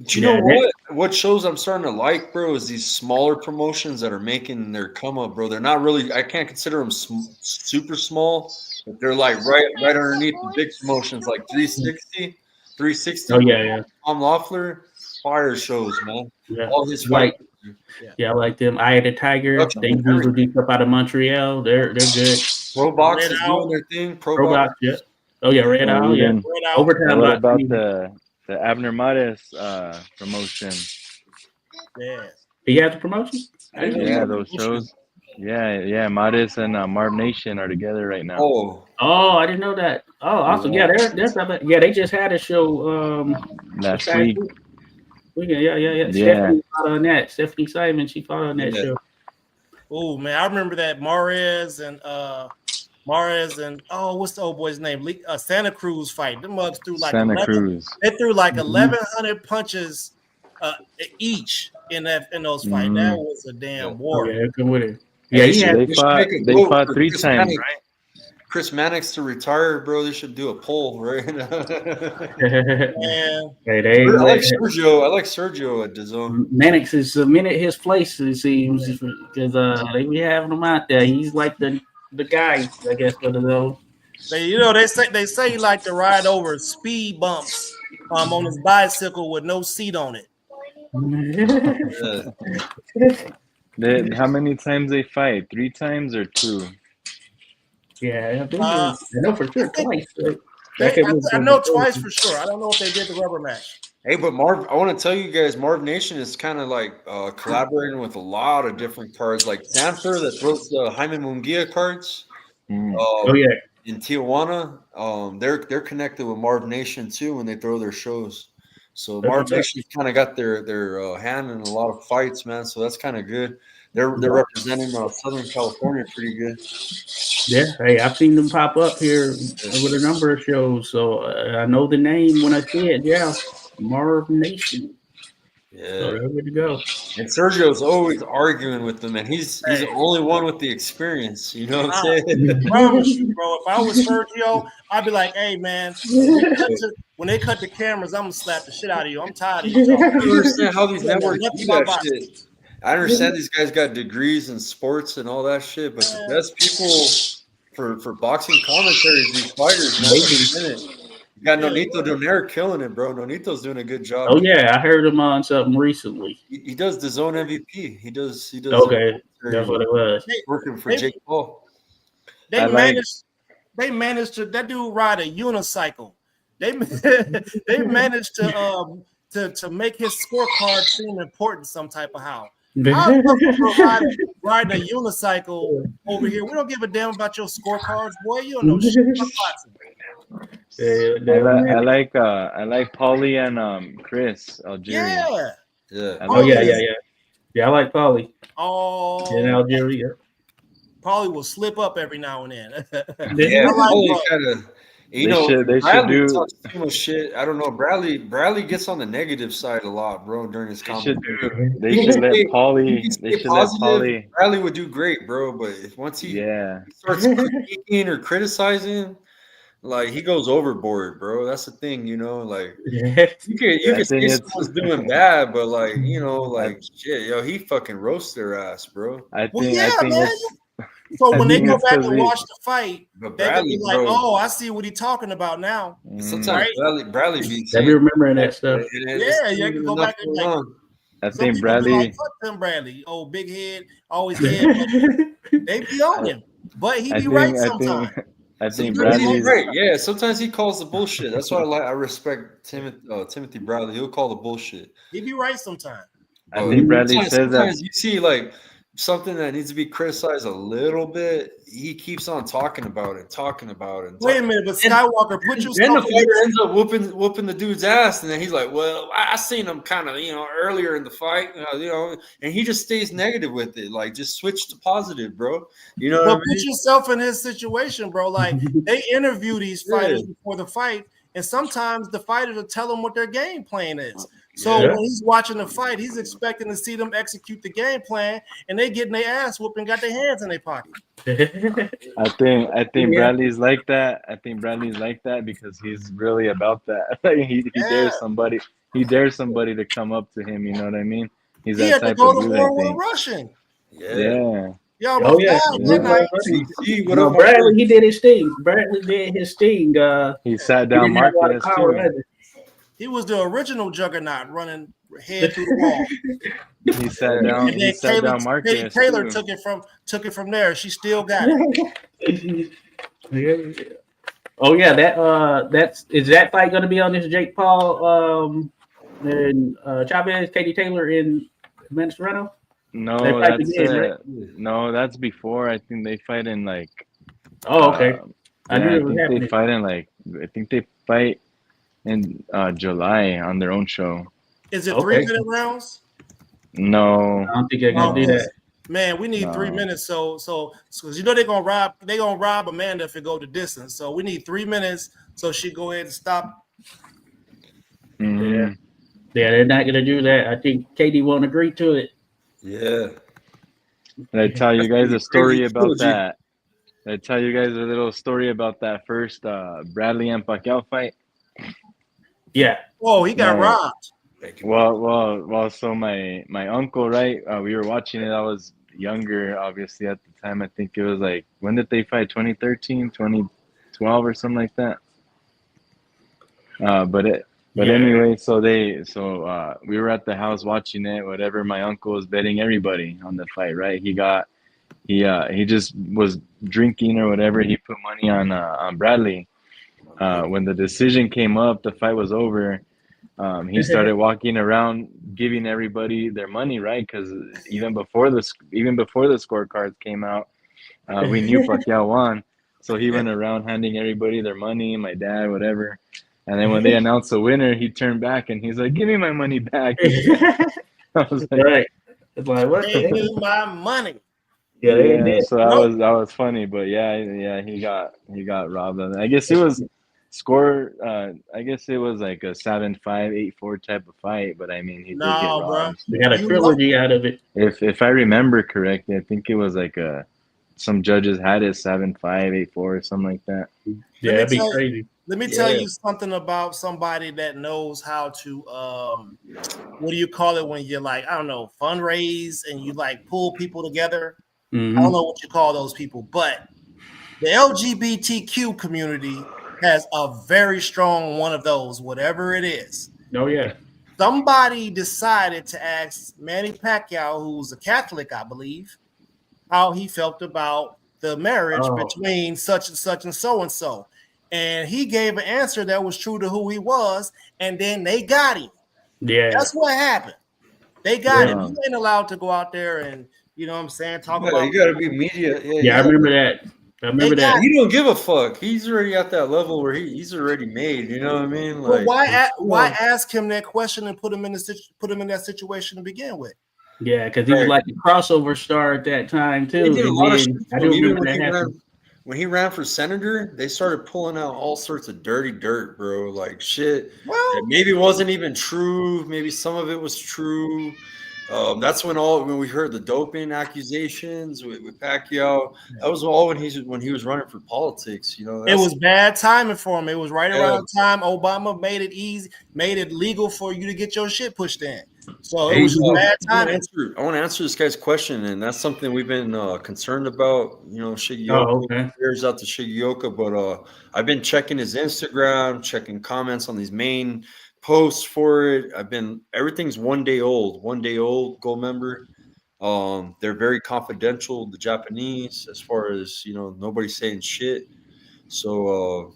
But you know Yeah, what? What shows I'm starting to like, bro, is these smaller promotions that are making their come up, bro. They're not really. I can't consider them super small, but they're like right underneath the big promotions, like 360. Oh yeah. Tom Loeffler, fire shows, man. Yeah. All his Like, fights. yeah, I like them. Eye of the Tiger. Production, They usually do stuff out of Montreal. They're good. Pro Box Red is Owl. doing their thing. Pro Robots, Box. yeah. Oh yeah, Red Owl, yeah. Even, Red Owl. Overtime what box. about the Abner Mares promotion? Yeah. He has a promotion? I didn't know Yeah, that. those shows. Yeah. Mares and Marv Nation are together right now. Oh, I didn't know that. Oh, awesome. Yeah, they're they just had a show Last week. Yeah. Stephanie fought on that. Stephanie Simon, she fought on that show. Oh man, I remember that Mares and what's the old boy's name? Santa Cruz fight. Them mugs threw like Santa Cruz. They threw like 1,100 punches each in those fights. That was a damn war. Oh, yeah, good with it. Yeah, they fought 3 times. Right? Chris Mannix to retire, bro. They should do a poll, right? Man, I like Sergio at DAZN. Mannix is cemented his place, it seems, because they be having him out there. He's like the guy, I guess, for those. They say he like to ride over speed bumps on his bicycle with no seat on it. How many times they fight? 3 times or 2? Yeah, I know for sure twice. I know twice for sure. I don't know if they did the rubber match. Hey, but Marv, I want to tell you guys, Marv Nation is kind of like collaborating with a lot of different cards, like Sanford that throws the Jaime Munguia cards. Oh yeah, in Tijuana, they're connected with Marv Nation too when they throw their shows. So Marv Nation's kind of got their hand in a lot of fights, man. So that's kind of good. They're representing Southern California pretty good. Yeah, hey, I've seen them pop up here with a number of shows, so I know the name when I see it. Yeah, Marv Nation. Yeah, so they're good to go. And Sergio's always arguing with them, and he's the only one with the experience. You know what I'm saying? Promise you, bro. If I was Sergio, I'd be like, "Hey, man, when they cut the cameras, I'm gonna slap the shit out of you. I'm tired of you." I don't understand how these networks do that shit. I understand these guys got degrees in sports and all that shit, but the best people for boxing commentaries, these fighters, man. You got Nonito Donaire killing it, bro. Nonito's doing a good job. Oh yeah, I heard him on something recently. He does the zone MVP. He does. Okay, that's what it was. Working for Jake Paul. They managed to that dude ride a unicycle. They managed to make his scorecard seem important some type of how. Riding a unicycle over here. We don't give a damn about your scorecards, boy. You don't know shit about boxing. I like Paulie and Chris Algeria. Yeah. Yeah. Oh yeah. I like Paulie in Oh, Algeria. Paulie will slip up every now and then. Yeah, I like Paulie Paulie. kind of. You They know, should Bradley do. talks too much shit. I don't know. Bradley gets on the negative side a lot, bro, during his They should commentary. do. They He can should let stay, he Paulie. can They stay should let positive. Paulie. Bradley would do great, bro. But if once he Yeah. starts critiquing or criticizing, like he goes overboard, bro. That's the thing, you know. Like you I can think say it's. someone's doing bad, but like you know, like shit, yo, he fucking roasts their ass, bro. Well, yeah, I think man. it's. So I when they think go it's back 'cause and watch the fight, But they could Bradley, be like, bro, "Oh, I see what he's talking about now." sometimes Right? Bradley be I be saying, remembering that stuff. Yeah, you can go back and like I some think people be like, Bradley. "Fuck them, Bradley." Oh, big head, always head. But they be on him, but he I be right think. sometimes. I think Sometimes he's Bradley's. right. Yeah, sometimes he calls the bullshit. That's why I respect Timothy Bradley. He'll call the bullshit. He be right sometimes. I But think Bradley says that. sometimes you see like something that needs to be criticized a little bit. He keeps on talking about it. Wait a minute, but Skywalker, put Then the yourself in fighter ends up whooping the dude's ass, and then he's like, "Well, I seen him kind of, earlier in the fight, and he just stays negative with it. Like, just switch to positive, bro. You know what I But mean? put yourself in his situation, bro. Like they interview these fighters before the fight, and sometimes the fighters will tell them what their game plan is. So when he's watching the fight, he's expecting to see them execute the game plan, and they getting their ass whooped and got their hands in their pocket. I think Bradley's like that. I think Bradley's like that because he's really about that. Like he dares somebody. He dares somebody to come up to him. You know what I mean? He's He that had to type go of to dude. war I with think. Russian. Yeah. Y'all almost died that night. See, what No, up, Bradley, he did his thing. Bradley did his thing. He sat He down didn't have a lot of Marquez power too. either. He was the original juggernaut running head through the wall. He sat down. And He then sat down Marquez Taylor too. took it from there. She still got it. Oh yeah, is that fight going to be on this Jake Paul and Chavez, Katie Taylor in Mansourano? No, that's before. I think they fight in like. Oh, okay. I think they fight in like. I think they fight in July on their own show. Is it 3-minute rounds? No, I don't think they're gonna do that. Man, we need 3 minutes. So because they're gonna rob Amanda if it go the distance. So we need 3 minutes so she go ahead and stop. Yeah, they're not gonna do that. I think Katie won't agree to it. Yeah. Did I tell you guys a story about that? Did I tell you guys a little story about that first Bradley and Pacquiao fight? Yeah. Oh, he got robbed. Well. So my uncle, right? We were watching it. I was younger, obviously, at the time. I think it was like, when did they fight? 2013, 2012, or something like that. Anyway, so we were at the house watching it. Whatever. My uncle was betting everybody on the fight, right? He just was drinking or whatever. He put money on Bradley. When the decision came up, the fight was over. He started walking around giving everybody their money, right? Because even before the scorecards came out, we knew Pacquiao won. So he went around handing everybody their money, my dad, whatever. And then when they announced the winner, he turned back and he's like, "Give me my money back." I was like, right. It's like, what Give me my money. Yeah, so that was funny, but yeah, he got robbed. I guess it was score. I guess it was like a 7-5, 8-4 type of fight, but I mean, he did get robbed. They got a trilogy out of it. If I remember correctly, I think it was like some judges had it 7-5, 8-4, or something like that. Yeah, that'd be crazy. Let me tell you something about somebody that knows how to what do you call it when you're like, I don't know, fundraise and you like pull people together. Mm-hmm. I don't know what you call those people, but the LGBTQ community has a very strong one of those, whatever it is. Oh yeah. Somebody decided to ask Manny Pacquiao, who's a Catholic, I believe, how he felt about the marriage between such and such and so and so. And he gave an answer that was true to who he was, and then they got him. Yeah. That's what happened. They got him. He ain't allowed to go out there and, you know what I'm saying, talk about. You got to be media. Yeah, I remember that. I remember that. He don't give a fuck. He's already at that level where he's already made. You know what I mean? But Like, why ask him that question and put him in that situation to begin with? Yeah, because he was like a crossover star at that time too. They did a lot of shit. I do Even remember that happened. when he ran for senator, they started pulling out all sorts of dirty dirt, bro. Like shit that maybe wasn't even true. Maybe some of it was true. That's when we heard the doping accusations with Pacquiao. That was all when he was running for politics. You know, it was bad timing for him. It was right around the time Obama made it legal for you to get your shit pushed in. So it was bad timing. I want to answer this guy's question, and that's something we've been concerned about. You know, Shigeoka. Prayers out to Shigeoka, but I've been checking his Instagram, checking comments on these main posts for it. Everything's 1 day old, gold member. They're very confidential, the Japanese, as far as nobody's saying shit. So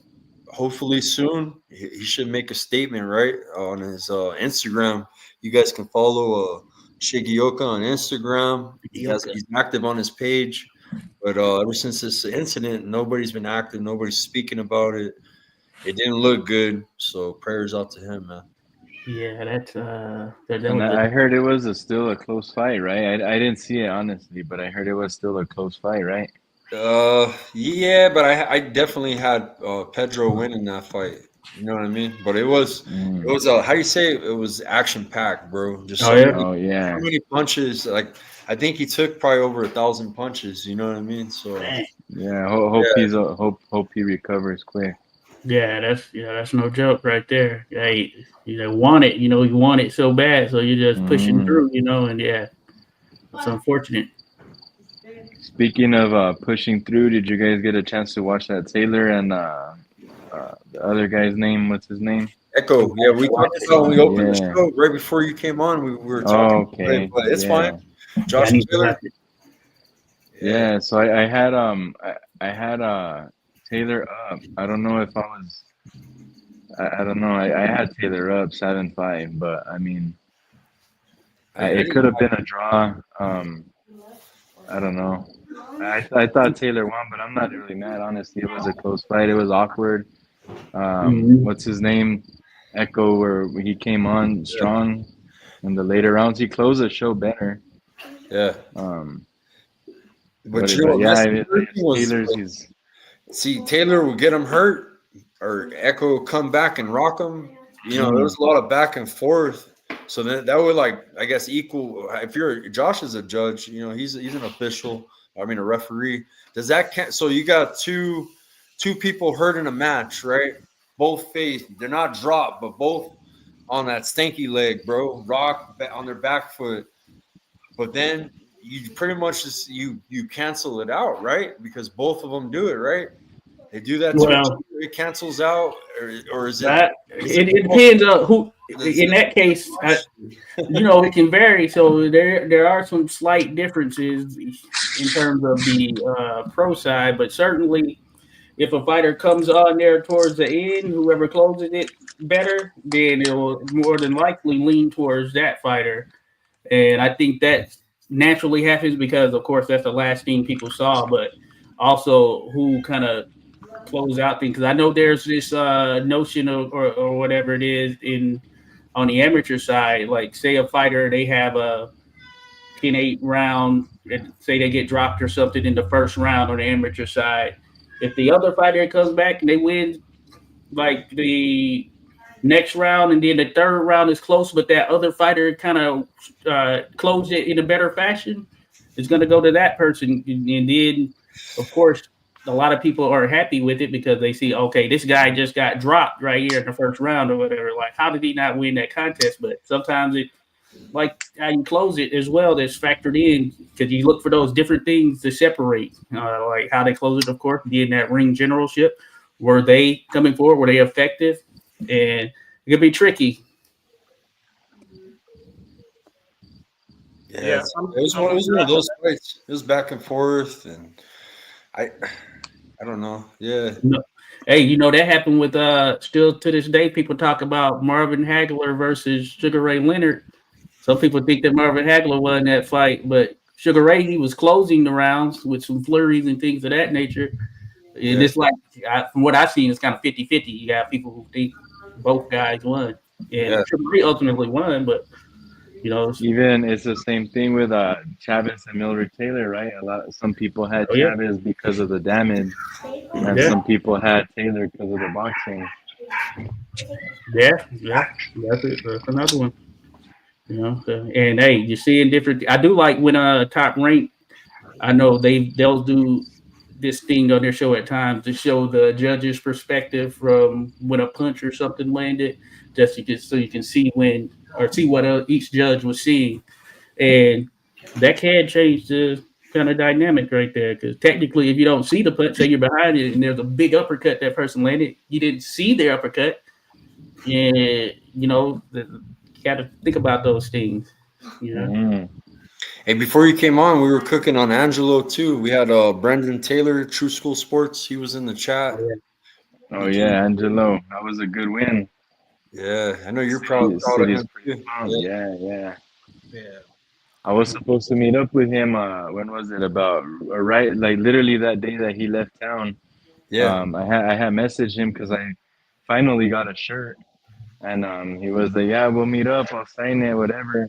hopefully soon he should make a statement right on his Instagram. You guys can follow Shigeoka on Instagram. He's active on his page, but ever since this incident, nobody's been active, nobody's speaking about it. It didn't look good, so prayers out to him, man. Yeah, that's I heard it was still a close fight, right? I didn't see it honestly, but I heard it was still a close fight, right? Yeah, but I definitely had Pedro winning that fight. You know what I mean? But it was how do you say it was action packed, bro? Just so many punches. Like I think he took probably over 1,000 punches. You know what I mean? So yeah, hope he recovers quick. Yeah, that's no joke right there. Yeah, you want it, you want it so bad, so you're just pushing through, and it's unfortunate. Speaking of pushing through, did you guys get a chance to watch that Taylor and the other guy's name? What's his name? Echo. Yeah, we talked about when we opened the show right before you came on. We were talking about it, but it's fine. Josh Taylor. Yeah, so I had Taylor up. I don't know if I don't know. I had Taylor up 7-5, but I mean, it could have been a draw. I don't know. I thought Taylor won, but I'm not really mad. Honestly, it was a close fight. It was awkward. What's his name? Echo, where he came on strong in the later rounds. He closed the show better. Yeah. But Taylor will get him hurt, or Echo come back and rock him. There was a lot of back and forth. So that would I guess equal. If Josh is a judge, he's an official. I mean a referee. Does that count? So you got two people hurt in a match, right? Both face. They're not dropped, but both on that stanky leg, bro. Rock on their back foot. But then you pretty much just you cancel it out, right? Because both of them do it, right? They do that. It cancels out, or is it? It depends on who. In that case, it can vary. So there are some slight differences in terms of the pro side, but certainly, if a fighter comes on there towards the end, whoever closes it better, then it will more than likely lean towards that fighter. And I think that naturally happens because, of course, that's the last thing people saw, but also who kind of close out things. Because I know there's this notion of or whatever it is on the amateur side, like say a fighter, they have a 10-8 round, and say they get dropped or something in the first round on the amateur side. If the other fighter comes back and they win like the next round and then the third round is close, but that other fighter kind of closed it in a better fashion, it's going to go to that person. And then, of course, a lot of people are happy with it because they see, okay, this guy just got dropped right here in the first round or whatever. Like, how did he not win that contest? But sometimes it, like how you close it as well, that's factored in because you look for those different things to separate, like how they close it, of course, being that ring generalship. Were they coming forward? Were they effective? And it could be tricky. Yeah. It was one of those fights. It was back and forth, and I don't know. Yeah. No. Hey, that happened with still to this day, people talk about Marvin Hagler versus Sugar Ray Leonard. Some people think that Marvin Hagler won that fight, but Sugar Ray, he was closing the rounds with some flurries and things of that nature. And it's like, from what I've seen, it's kind of 50-50. You got people who think both guys won, and Triple H ultimately won, but even it's the same thing with Chavez and Mildred Taylor, right? Some people had Chavez because of the damage, and some people had Taylor because of the boxing. Yeah, that's another one. And hey, you're seeing different. I do like when Top Rank. I know they'll do this thing on their show at times to show the judge's perspective from when a punch or something landed, just so you can see what each judge was seeing, and that can change the kind of dynamic right there. Because technically, if you don't see the punch, say you're behind it, and there's a big uppercut that person landed, you didn't see their uppercut, and you got to think about those things. Hey, before you came on, we were cooking on Angelo too. We had Brendan Taylor, True School Sports. He was in the chat. Oh yeah, Angelo, that was a good win. Yeah, I know you're proud of him too. Yeah. I was supposed to meet up with him. When was it? About right, like literally that day that he left town. Yeah. I had messaged him because I finally got a shirt, and he was like, "Yeah, we'll meet up. I'll sign it, whatever."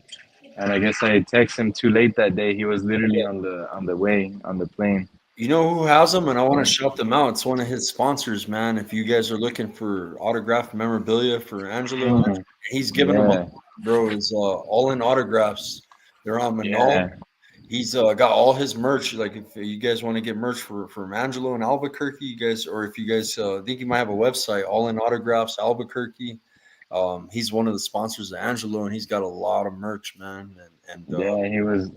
And I guess I texted him too late that day. He was literally on the plane. You know who has them, and I want to shout them out. It's one of his sponsors, man. If you guys are looking for autographed memorabilia for Angelo, he's giving them up, bro. It's all in autographs. They're on Manal. Yeah. He's got all his merch. Like if you guys want to get merch from Angelo in Albuquerque, you guys, or if you guys think you might have a website, All In Autographs Albuquerque. He's one of the sponsors of Angelo, and he's got a lot of merch, man. And he was.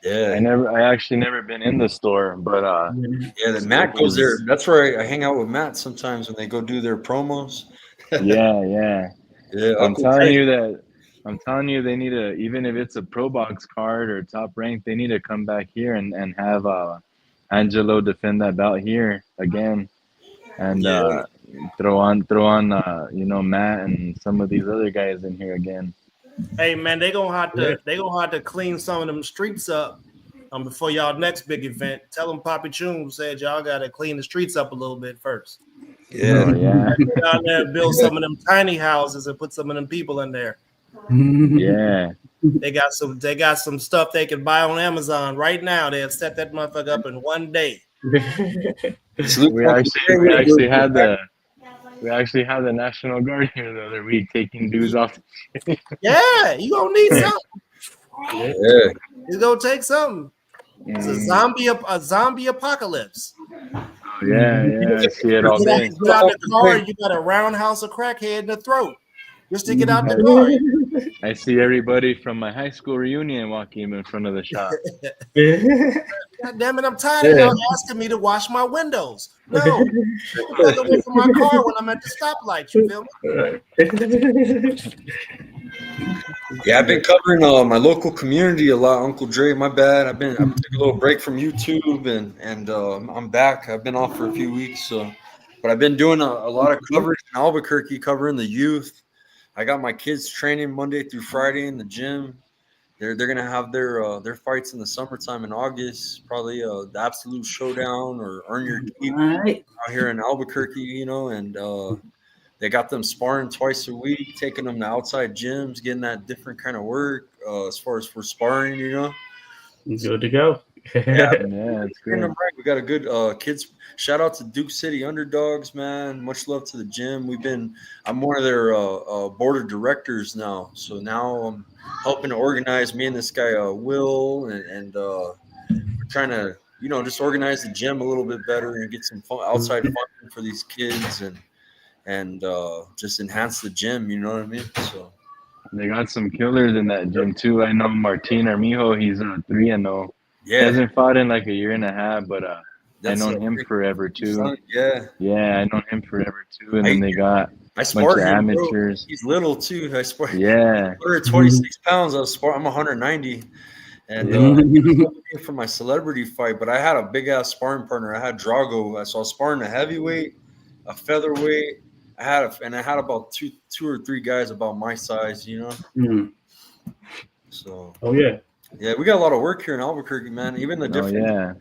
Yeah, I actually never been in the store, but the Matt goes there. That's where I hang out with Matt sometimes when they go do their promos. yeah. I'm telling you, they need to, even if it's a Pro Box card or Top Rank, they need to come back here and have Angelo defend that belt here again, and throw on Matt and some of these other guys in here again. Hey man, they gonna have to clean some of them streets up before y'all next big event. Tell them Poppy Choom said y'all gotta clean the streets up a little bit first. Yeah. Get out there and build some of them tiny houses and put some of them people in there. Yeah. They got some stuff they can buy on Amazon right now. They'll set that motherfucker up in one day. We actually had the National Guard here the other week taking dudes off. Yeah, you gonna need something. Yeah. It's gonna take something. It's a zombie apocalypse. Oh, yeah, I see it all day. Get out the car, you got a roundhouse of crackhead in the throat. Just to get out the car. I see everybody from my high school reunion walking in front of the shop. God damn it, I'm tired of y'all asking me to wash my windows. No, I'm not away from my car when I'm at the stoplight. You feel me? Yeah, I've been covering my local community a lot, Uncle Dre. My bad. I took a little break from YouTube, and I'm back. I've been off for a few weeks, but I've been doing a lot of coverage in Albuquerque, covering the youth. I got my kids training Monday through Friday in the gym. They're gonna have their fights in the summertime in August, probably the Absolute Showdown or Earn Your Keep out here in Albuquerque, and they got them sparring twice a week, taking them to outside gyms, getting that different kind of work as far as for sparring, Good to go. Yeah, it's good. We got a good kids. Shout out to Duke City Underdogs, man. Much love to the gym. I'm one of their board of directors now. So now I'm helping to organize, me and this guy Will, and we're trying to just organize the gym a little bit better and get some outside funding for these kids and just enhance the gym. You know what I mean? So they got some killers in that gym too. I know Martin Armijo. He's 3-0. Yeah, he hasn't fought in like a year and a half, but I've known him forever too. Yeah, I've known him forever too. And then they got a bunch of amateurs. He's little too. I spar. Yeah, 126 pounds. I'm 190, and for my celebrity fight. But I had a big ass sparring partner. I had Drago. So I was sparring a heavyweight, a featherweight. I had about two or three guys about my size. So. Oh yeah. Yeah, we got a lot of work here in Albuquerque, man. Even the different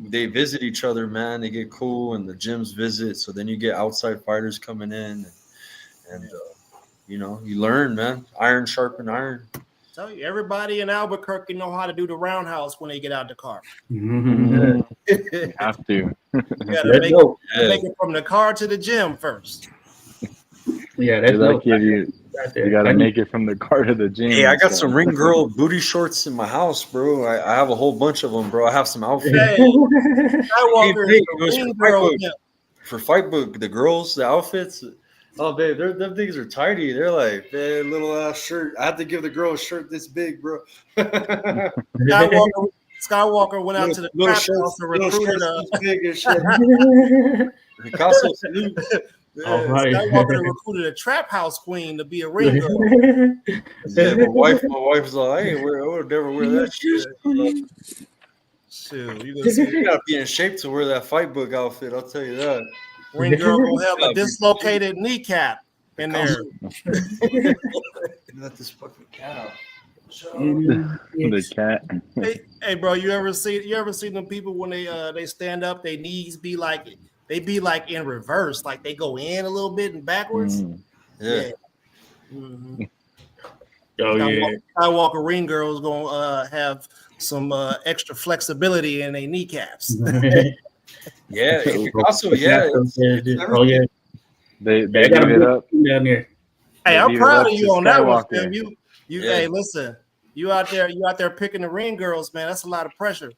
they visit each other, man. They get cool, and the gyms visit. So then you get outside fighters coming in, and you know, you learn, man. Iron sharpen iron. Tell you, everybody in Albuquerque know how to do the roundhouse when they get out the car. Mhm. You have to. You gotta Let's go. make it from the car to the gym first. Yeah, that's You're no lucky if you right there. you gotta make it from the car to the gym. Hey, I got so. some ring girl booty shorts in my house, bro. I have a whole bunch of them, bro. I have some outfits. Hey, Skywalker Hey, is it was the ring for Fight girl. Book. For Fight Book, the girls, the outfits. Oh, babe, them things are tidy. They're like, man, little ass shirt. I had to give the girl a shirt this big, bro. Skywalker went out to the trap house and recruited big and shit. Picasso salute. All right. Skywalker recruited a trap house queen to be a ring girl. Yeah, my wife's like, I would never wear that shit. Shoot, you gonna see You gotta be in shape to wear that Fight Book outfit. I'll tell you that. ring girl gonna have a dislocated kneecap in there. Let this fucking cat out. The cat. Hey, bro, you ever seen them people when they stand up, their knees be like in reverse, like they go in a little bit and backwards. Yeah. Mm-hmm. Oh yeah. Skywalker ring girls gonna have some extra flexibility in their kneecaps. Yeah, Picasso, yeah. Oh yeah. They I got leave it up. down there. Hey, I'm leave it proud up of you to on that one, Skywalker. Tim. You Yeah. Hey, listen, you out there picking the ring girls, man. That's a lot of pressure.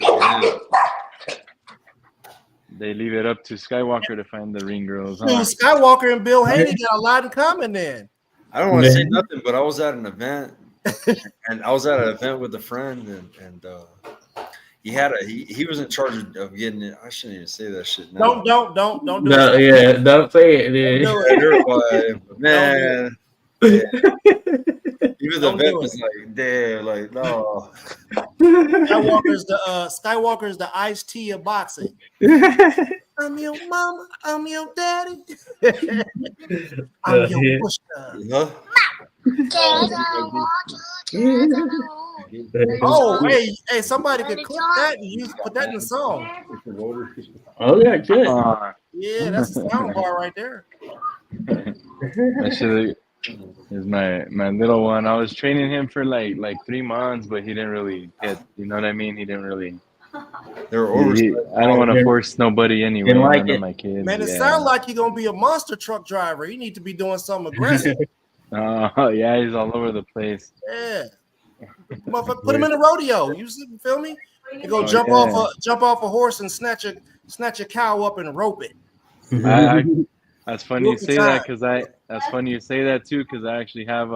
Yeah. They leave it up to Skywalker to find the ring girls. Dude, Huh? Skywalker and Bill Haney got a lot in common then. I don't want to say nothing, but I was at an event, and I was at an event with a friend, and he was in charge of getting it. I shouldn't even say that shit now. Don't do No, it. yeah, don't say it. Yeah. Don't do it. Man, yeah. Even the Don't vet do was like, damn, like, no. Skywalker's the iced tea of boxing. I'm your mama, I'm your daddy. I'm your pushka. Huh? Oh, hey, somebody could clip that and put that in the song. Oh yeah, good. Yeah, that's a sound bar right there. That shit is my little one. I was training him for like 3 months, but he didn't really get. You know what I mean? He didn't really. They were over. I don't want to force nobody anyway. Didn't like None of it. my kids. Man, it yeah. sounds like you're gonna be a monster truck driver. You need to be doing something aggressive. Oh yeah, he's all over the place. Yeah. Motherfucker, put him in the rodeo. You feel me? You go Oh, jump yeah. off a horse and snatch a cow up and rope it. That's funny you say that because that's funny you say that too because I actually have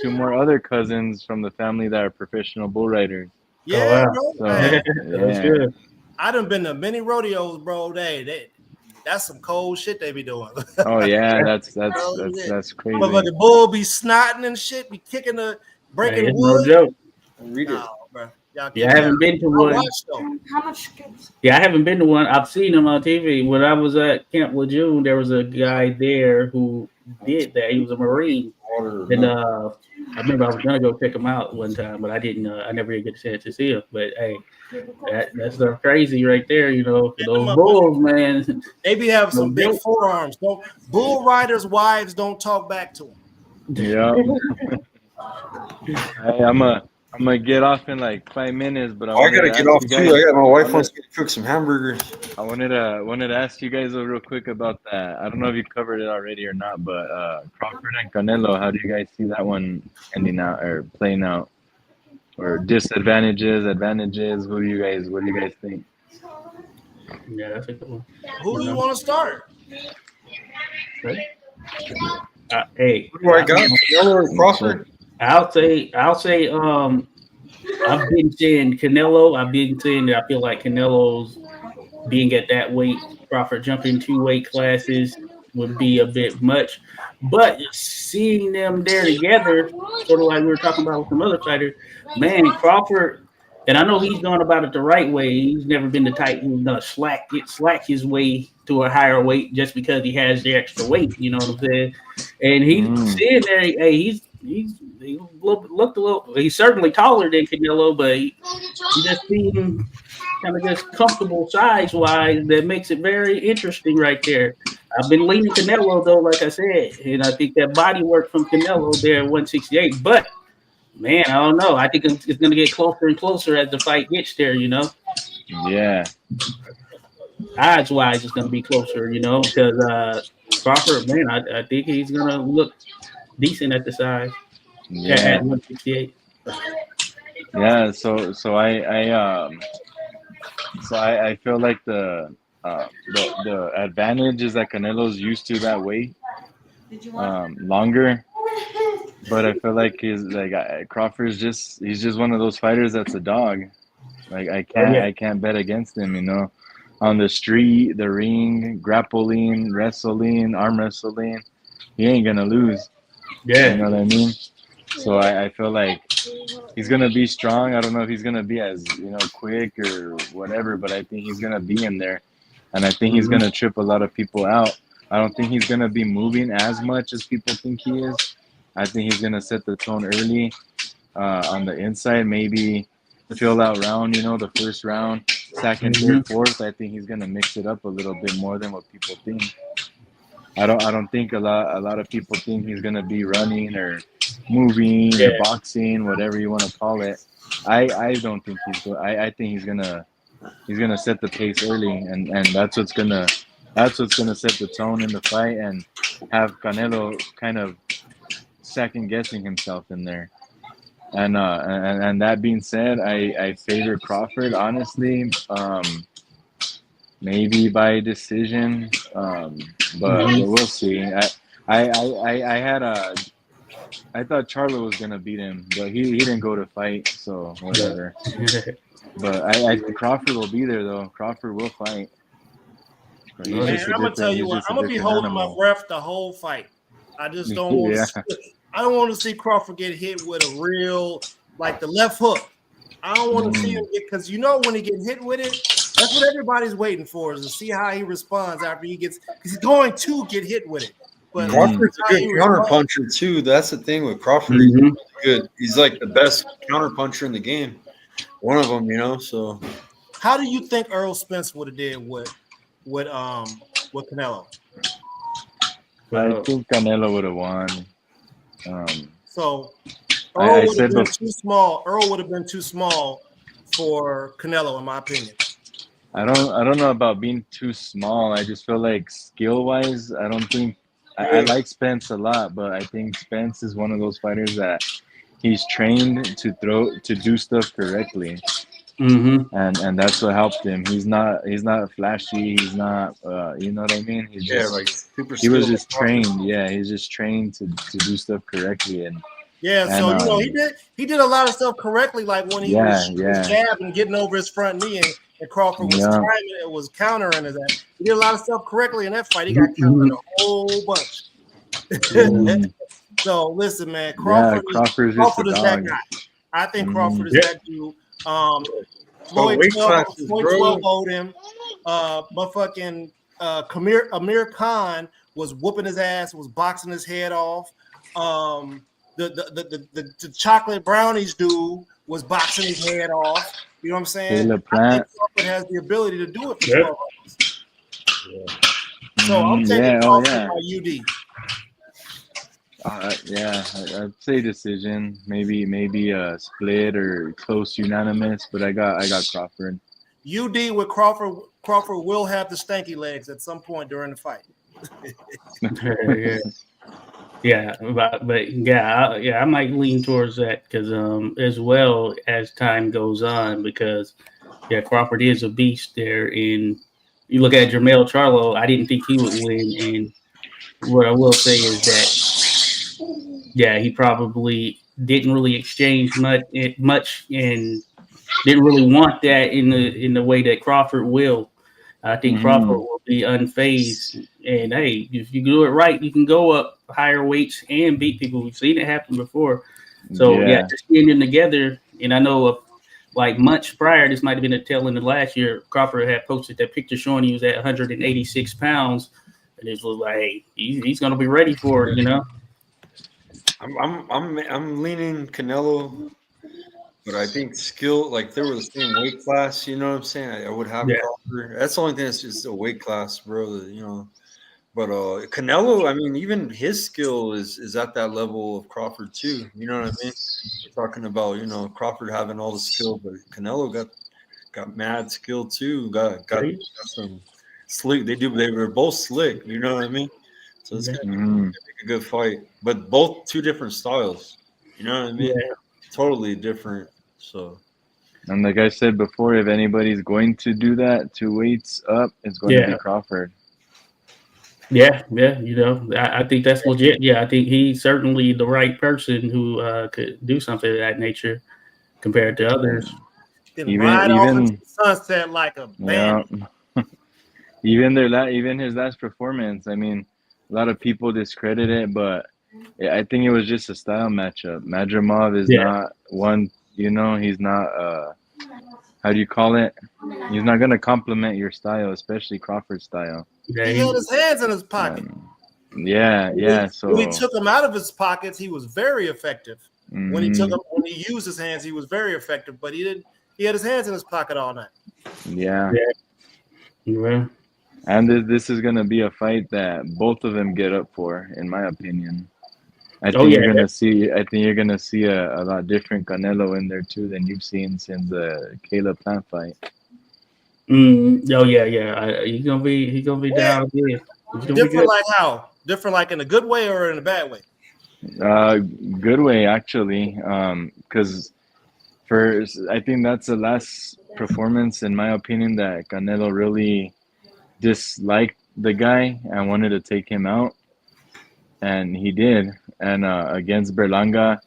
2 more other cousins from the family that are professional bull riders. Yeah, wow. bro. So, Hey, That's yeah. good. I done been to many rodeos, bro. That's some cold shit they be doing. Oh yeah, that's crazy. Motherfucking bull be snotting and shit, be kicking breaking Hey, it's wood. no joke. Read it. No, bro. Y'all Yeah, I haven't been to I one. watched them. How much skips? Yeah, I haven't been to one. I've seen them on TV. When I was at Camp Lejeune, there was a guy there who did that. He was a Marine, and I remember I was gonna go check him out one time, but I didn't. I never did get a chance to see him. But hey, that's crazy right there. You know, for those bulls, man. They be having some No big joke. forearms. Bull riders' wives don't talk back to them. Yeah. Hey, I'm gonna get off in like 5 minutes, but I gotta get off too. I got my wife wants me to cook some hamburgers. I wanted to ask you guys real quick about that. I don't know if you covered it already or not, but Crawford and Canelo, how do you guys see that one ending out or playing out? Or disadvantages, advantages? What do you guys think? Yeah, that's a good one. Who do you want to start? Hey, What do I got? Canelo or Crawford? I'll say I've been saying Canelo. I've been saying that I feel like Canelo's being at that weight, Crawford jumping 2 weight classes would be a bit much. But seeing them there together, sort of like we were talking about with some other fighters, man, Crawford, and I know he's going about it the right way. He's never been the type who's gonna slack his way to a higher weight just because he has the extra weight. You know what I'm saying? And he's sitting there. Hey, he looked a little. He's certainly taller than Canelo, but he just seemed kind of just comfortable size wise that makes it very interesting right there. I've been leaning Canelo though, like I said, and I think that body work from Canelo there at 168. But man, I don't know. I think it's going to get closer and closer as the fight gets there. Yeah. Odds wise, it's going to be closer. Because Crawford, man, I think he's going to look decent at the size at 168. Yeah. So I feel like the advantage is that Canelo's used to that weight longer, but I feel like Crawford's he's just one of those fighters that's a dog. Like I can't bet against him, on the street, the ring, grappling, wrestling, arm wrestling, he ain't gonna lose. Yeah, you know what I mean. So I feel like he's gonna be strong. I don't know if he's gonna be as quick or whatever, but I think he's gonna be in there, and I think he's gonna trip a lot of people out. I don't think he's gonna be moving as much as people think he is. I think he's gonna set the tone early on the inside, maybe fill out round, the first round, second, third, fourth. I think he's gonna mix it up a little bit more than what people think. I don't think a lot of people think he's gonna be running or moving or boxing, whatever you want to call it. I don't think he's going. I think he's gonna set the pace early, and that's what's gonna set the tone in the fight and have Canelo kind of second guessing himself in there. And that being said, I favor Crawford honestly. Maybe by decision, but we'll see. I thought Charlo was gonna beat him, but he didn't go to fight, so whatever. But I think Crawford will be there though. Crawford will fight. Man, I'm gonna tell you what. I'm gonna be holding my breath the whole fight. I just don't want to. I don't want to see Crawford get hit with a real the left hook. I don't want to see him because when he gets hit with it, that's what everybody's waiting for, is to see how he responds after he gets. Because he's going to get hit with it. But Crawford's a good counter puncher too. That's the thing with Crawford. He's really good. He's like the best counter puncher in the game. One of them, So, how do you think Earl Spence would have did with Canelo? I think Canelo would have won. So Earl would have been too small. Earl would have been too small for Canelo, in my opinion. I don't know about being too small. I just feel like skill wise, I don't think I like Spence a lot, but I think Spence is one of those fighters that he's trained to do stuff correctly. And that's what helped him. He's not flashy. He's not you know what I mean. He's super. He was just trained. Yeah, he's just trained to do stuff correctly. So he did a lot of stuff correctly, like when he was jabbing and getting over his front knee, and Crawford was countering his ass. He did a lot of stuff correctly in that fight. He got countered a whole bunch. So listen, man, Crawford is that guy. I think Crawford is that dude. Floyd 12 owed him. Motherfucking Amir Khan was whooping his ass, was boxing his head off. The chocolate brownies dude was boxing his head off. You know what I'm saying? I think Crawford has the ability to do it for 12 rounds. So I'm taking Crawford by UD. I'd say decision, maybe a split or close unanimous, but I got Crawford. UD with Crawford will have the stanky legs at some point during the fight. I might lean towards that because as well as time goes on, because Crawford is a beast there. And you look at Jermell Charlo, I didn't think he would win, and what I will say is that he probably didn't really exchange much and didn't really want that in the way that Crawford will. I think Crawford will be unfazed, and hey, if you do it right, you can go up higher weights and beat people. We've seen it happen before. So just seeing them together, and I know like months prior, this might have been a tail end of last year. Crawford had posted that picture showing he was at 186 pounds, and it was like, hey, he's going to be ready for it, I'm leaning Canelo But I think skill, like they were the same weight class. You know what I'm saying? I would have Yeah. Crawford. That's the only thing that's just a weight class, bro. You know. But Canelo, I mean, even his skill is at that level of Crawford too. You know what I mean? We're talking about Crawford having all the skill, but Canelo got mad skill too. Got some slick. They were both slick. You know what I mean? So it's gonna be a good fight. But both two different styles. You know what I mean? Yeah. Totally different. So And like I said before, if anybody's going to do that, 2 weights up, it's going to be Crawford. Yeah, I think that's legit. Yeah, I think he's certainly the right person who could do something of that nature compared to others. Off into the sunset like a bandit. Even his last performance, I mean, a lot of people discredit it, but I think it was just a style matchup. Madrimov is not one, he's not, how do you call it? He's not going to complement your style, especially Crawford's style. Yeah, he had his hands in his pocket. So when he took them out of his pockets, he was very effective. When he used his hands, he was very effective, but he had his hands in his pocket all night. Yeah. Well, and this is going to be a fight that both of them get up for, in my opinion. I think you're gonna see a lot different Canelo in there too than you've seen since the Caleb Plant fight. Oh yeah. He's gonna be down there. Different like how? Different like in a good way or in a bad way? Good way actually. Because I think that's the last performance, in my opinion, that Canelo really disliked the guy and wanted to take him out, and he did. And against Berlanga,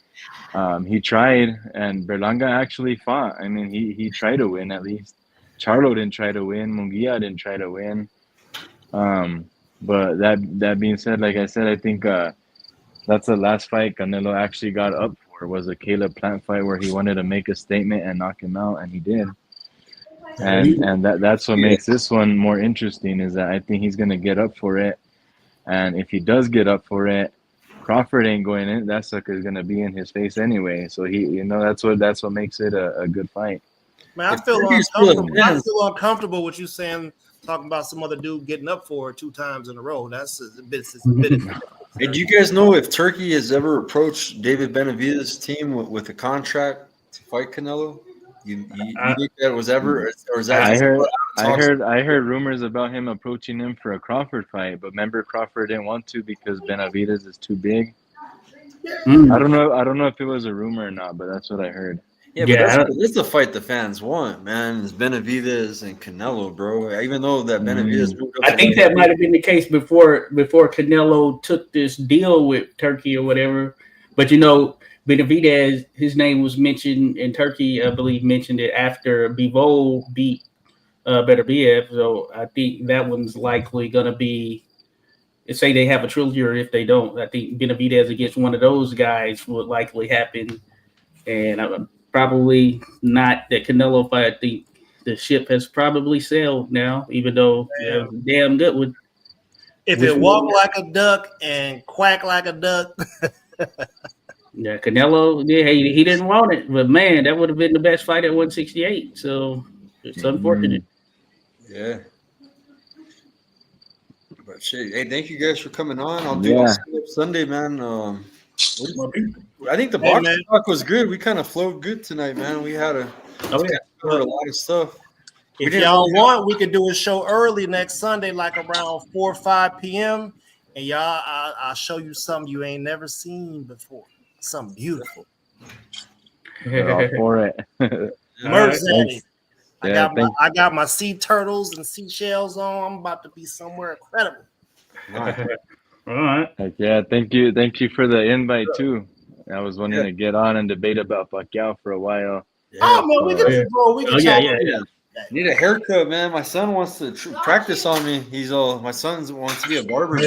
he tried, and Berlanga actually fought. I mean, he tried to win at least. Charlo didn't try to win. Munguia didn't try to win. But that being said, like I said, I think that's the last fight Canelo actually got up for, was a Caleb Plant fight where he wanted to make a statement and knock him out, and he did. And that's what makes this one more interesting, is that I think he's going to get up for it. And if he does get up for it, Crawford ain't going in. That sucker's going to be in his face anyway. So that's what makes it a good fight. Man, I feel uncomfortable with you talking about some other dude getting up for it 2 times in a row. That's a bit. Hey, do you guys know if Turkey has ever approached David Benavidez' team with a contract to fight Canelo? You think that was ever, or is that? I heard rumors about him approaching him for a Crawford fight, but remember Crawford didn't want to because Benavidez is too big. I don't know if it was a rumor or not, but that's what I heard. Yeah, but that's the fight the fans want, man. It's Benavidez and Canelo, bro. Even though that Benavidez moved up, I think that might have been the case before Canelo took this deal with Turkey or whatever. But Benavidez, his name was mentioned in Turkey, I believe, mentioned it after Bivol beat Beterbiev. So I think that one's likely going to be, say they have a trilogy, or if they don't, I think Benavidez against one of those guys would likely happen. And probably not that Canelo fight. I think the ship has probably sailed now, even though it was a damn good one. If it walked like a duck and quack like a duck. Yeah, Canelo, he didn't want it, but man, that would have been the best fight at 168. So it's unfortunate. Yeah. But shit, hey, thank you guys for coming on. I'll do Sunday, man. I think the boxing talk was good. We kind of flowed good tonight, man. We had covered a lot of stuff. If y'all want, we could do a show early next Sunday, like around 4 or 5 p.m. And y'all, I'll show you something you ain't never seen before. Something beautiful. All for it. I got my sea turtles and seashells on. I'm about to be somewhere incredible. All right. Yeah, thank you for the invite too. I was wanting to get on and debate about Pacquiao for a while. Yeah. Oh man, we can Need a haircut, man. My son wants to practice on me. My son wants to be a barber.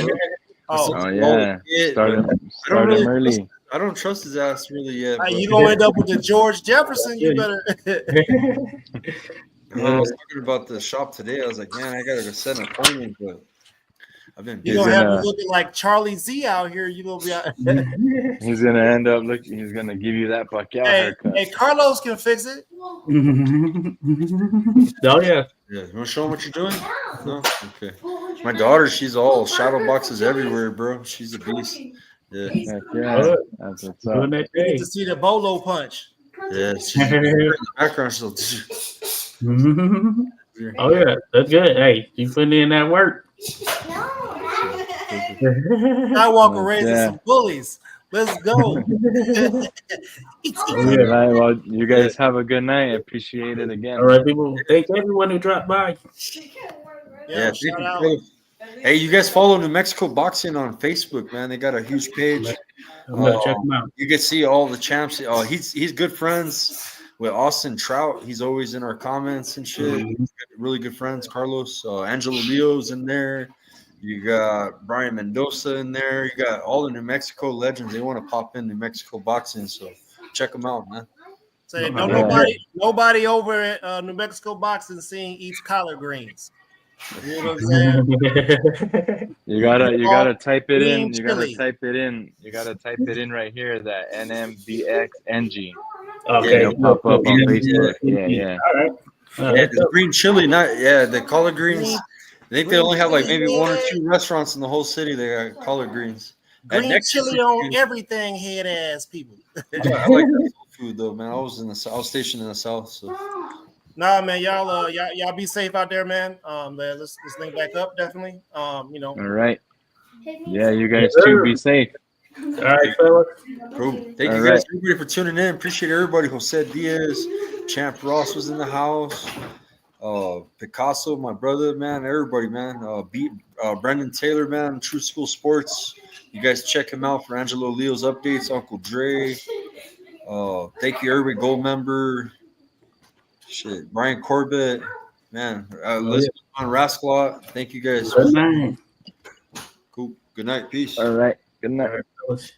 Start him early. I don't trust his ass really yet. You gonna end up with the George Jefferson? You better. I was talking about the shop today. I was like, man, I gotta go set an appointment, but I've been You busy. gonna have gonna- me looking like Charlie Z out here. You gonna be out. He's gonna end up looking. He's gonna give you that Pacquiao haircut. Hey, Carlos can fix it. Oh yeah. Yeah, you want to show them what you're doing? No? Okay. My daughter, she's all shadow boxes everywhere, bro. She's a beast. Yeah. Heck yeah, that's what's up. Doing that You thing. need to see the bolo punch. Yeah, she's in the background. She'll Oh yeah, that's good. Hey, you putting in that work. Skywalker raising Yeah. some bullies. Let's go. All right, well, you guys have a good night. I appreciate it again. All right, people. Thank everyone who dropped by. Yeah, thank shout you, out. bro. Hey, you guys follow New Mexico Boxing on Facebook, man. They got a huge page. I'm gonna check them out. You can see all the champs. He's good friends with Austin Trout. He's always in our comments and shit. Really good friends. Carlos, Angelo Leo's in there. You got Brian Mendoza in there. You got all the New Mexico legends. They want to pop in New Mexico Boxing, so check them out, man. Say, All don't right. nobody over at New Mexico Boxing scene eats collard greens. You know what I'm saying? You gotta type it in. Green You gotta chili. type it in. You gotta type it in right here. That NMBXNG. Okay. It'll pop up on Yeah. Facebook. Yeah. All right. Yeah, the green chili, the collard greens. I think they only have like maybe one or two restaurants in the whole city that got collard greens. At Green Nexus chili is on good. everything, head ass people. I like that food though, man. I was stationed in the south, so Nah, man, y'all be safe out there, man. Let's link back up, definitely. You know, All right. Yeah, you guys Yes, too. sir. Be safe. All right, fellas. cool. Thank you All guys, right. everybody, for tuning in. Appreciate everybody. Jose Diaz, Champ Ross was in the house. Picasso, my brother, man. Everybody, man. Brendan Taylor, man. True School Sports. You guys check him out for Angelo Leo's updates. Uncle Dre. Thank you, everybody. Gold member. Shit, Brian Corbett, man. Elizabeth on Rascalot. Thank you guys. Good night. Cool. Good night. Peace. All right. Good night. All right, fellas.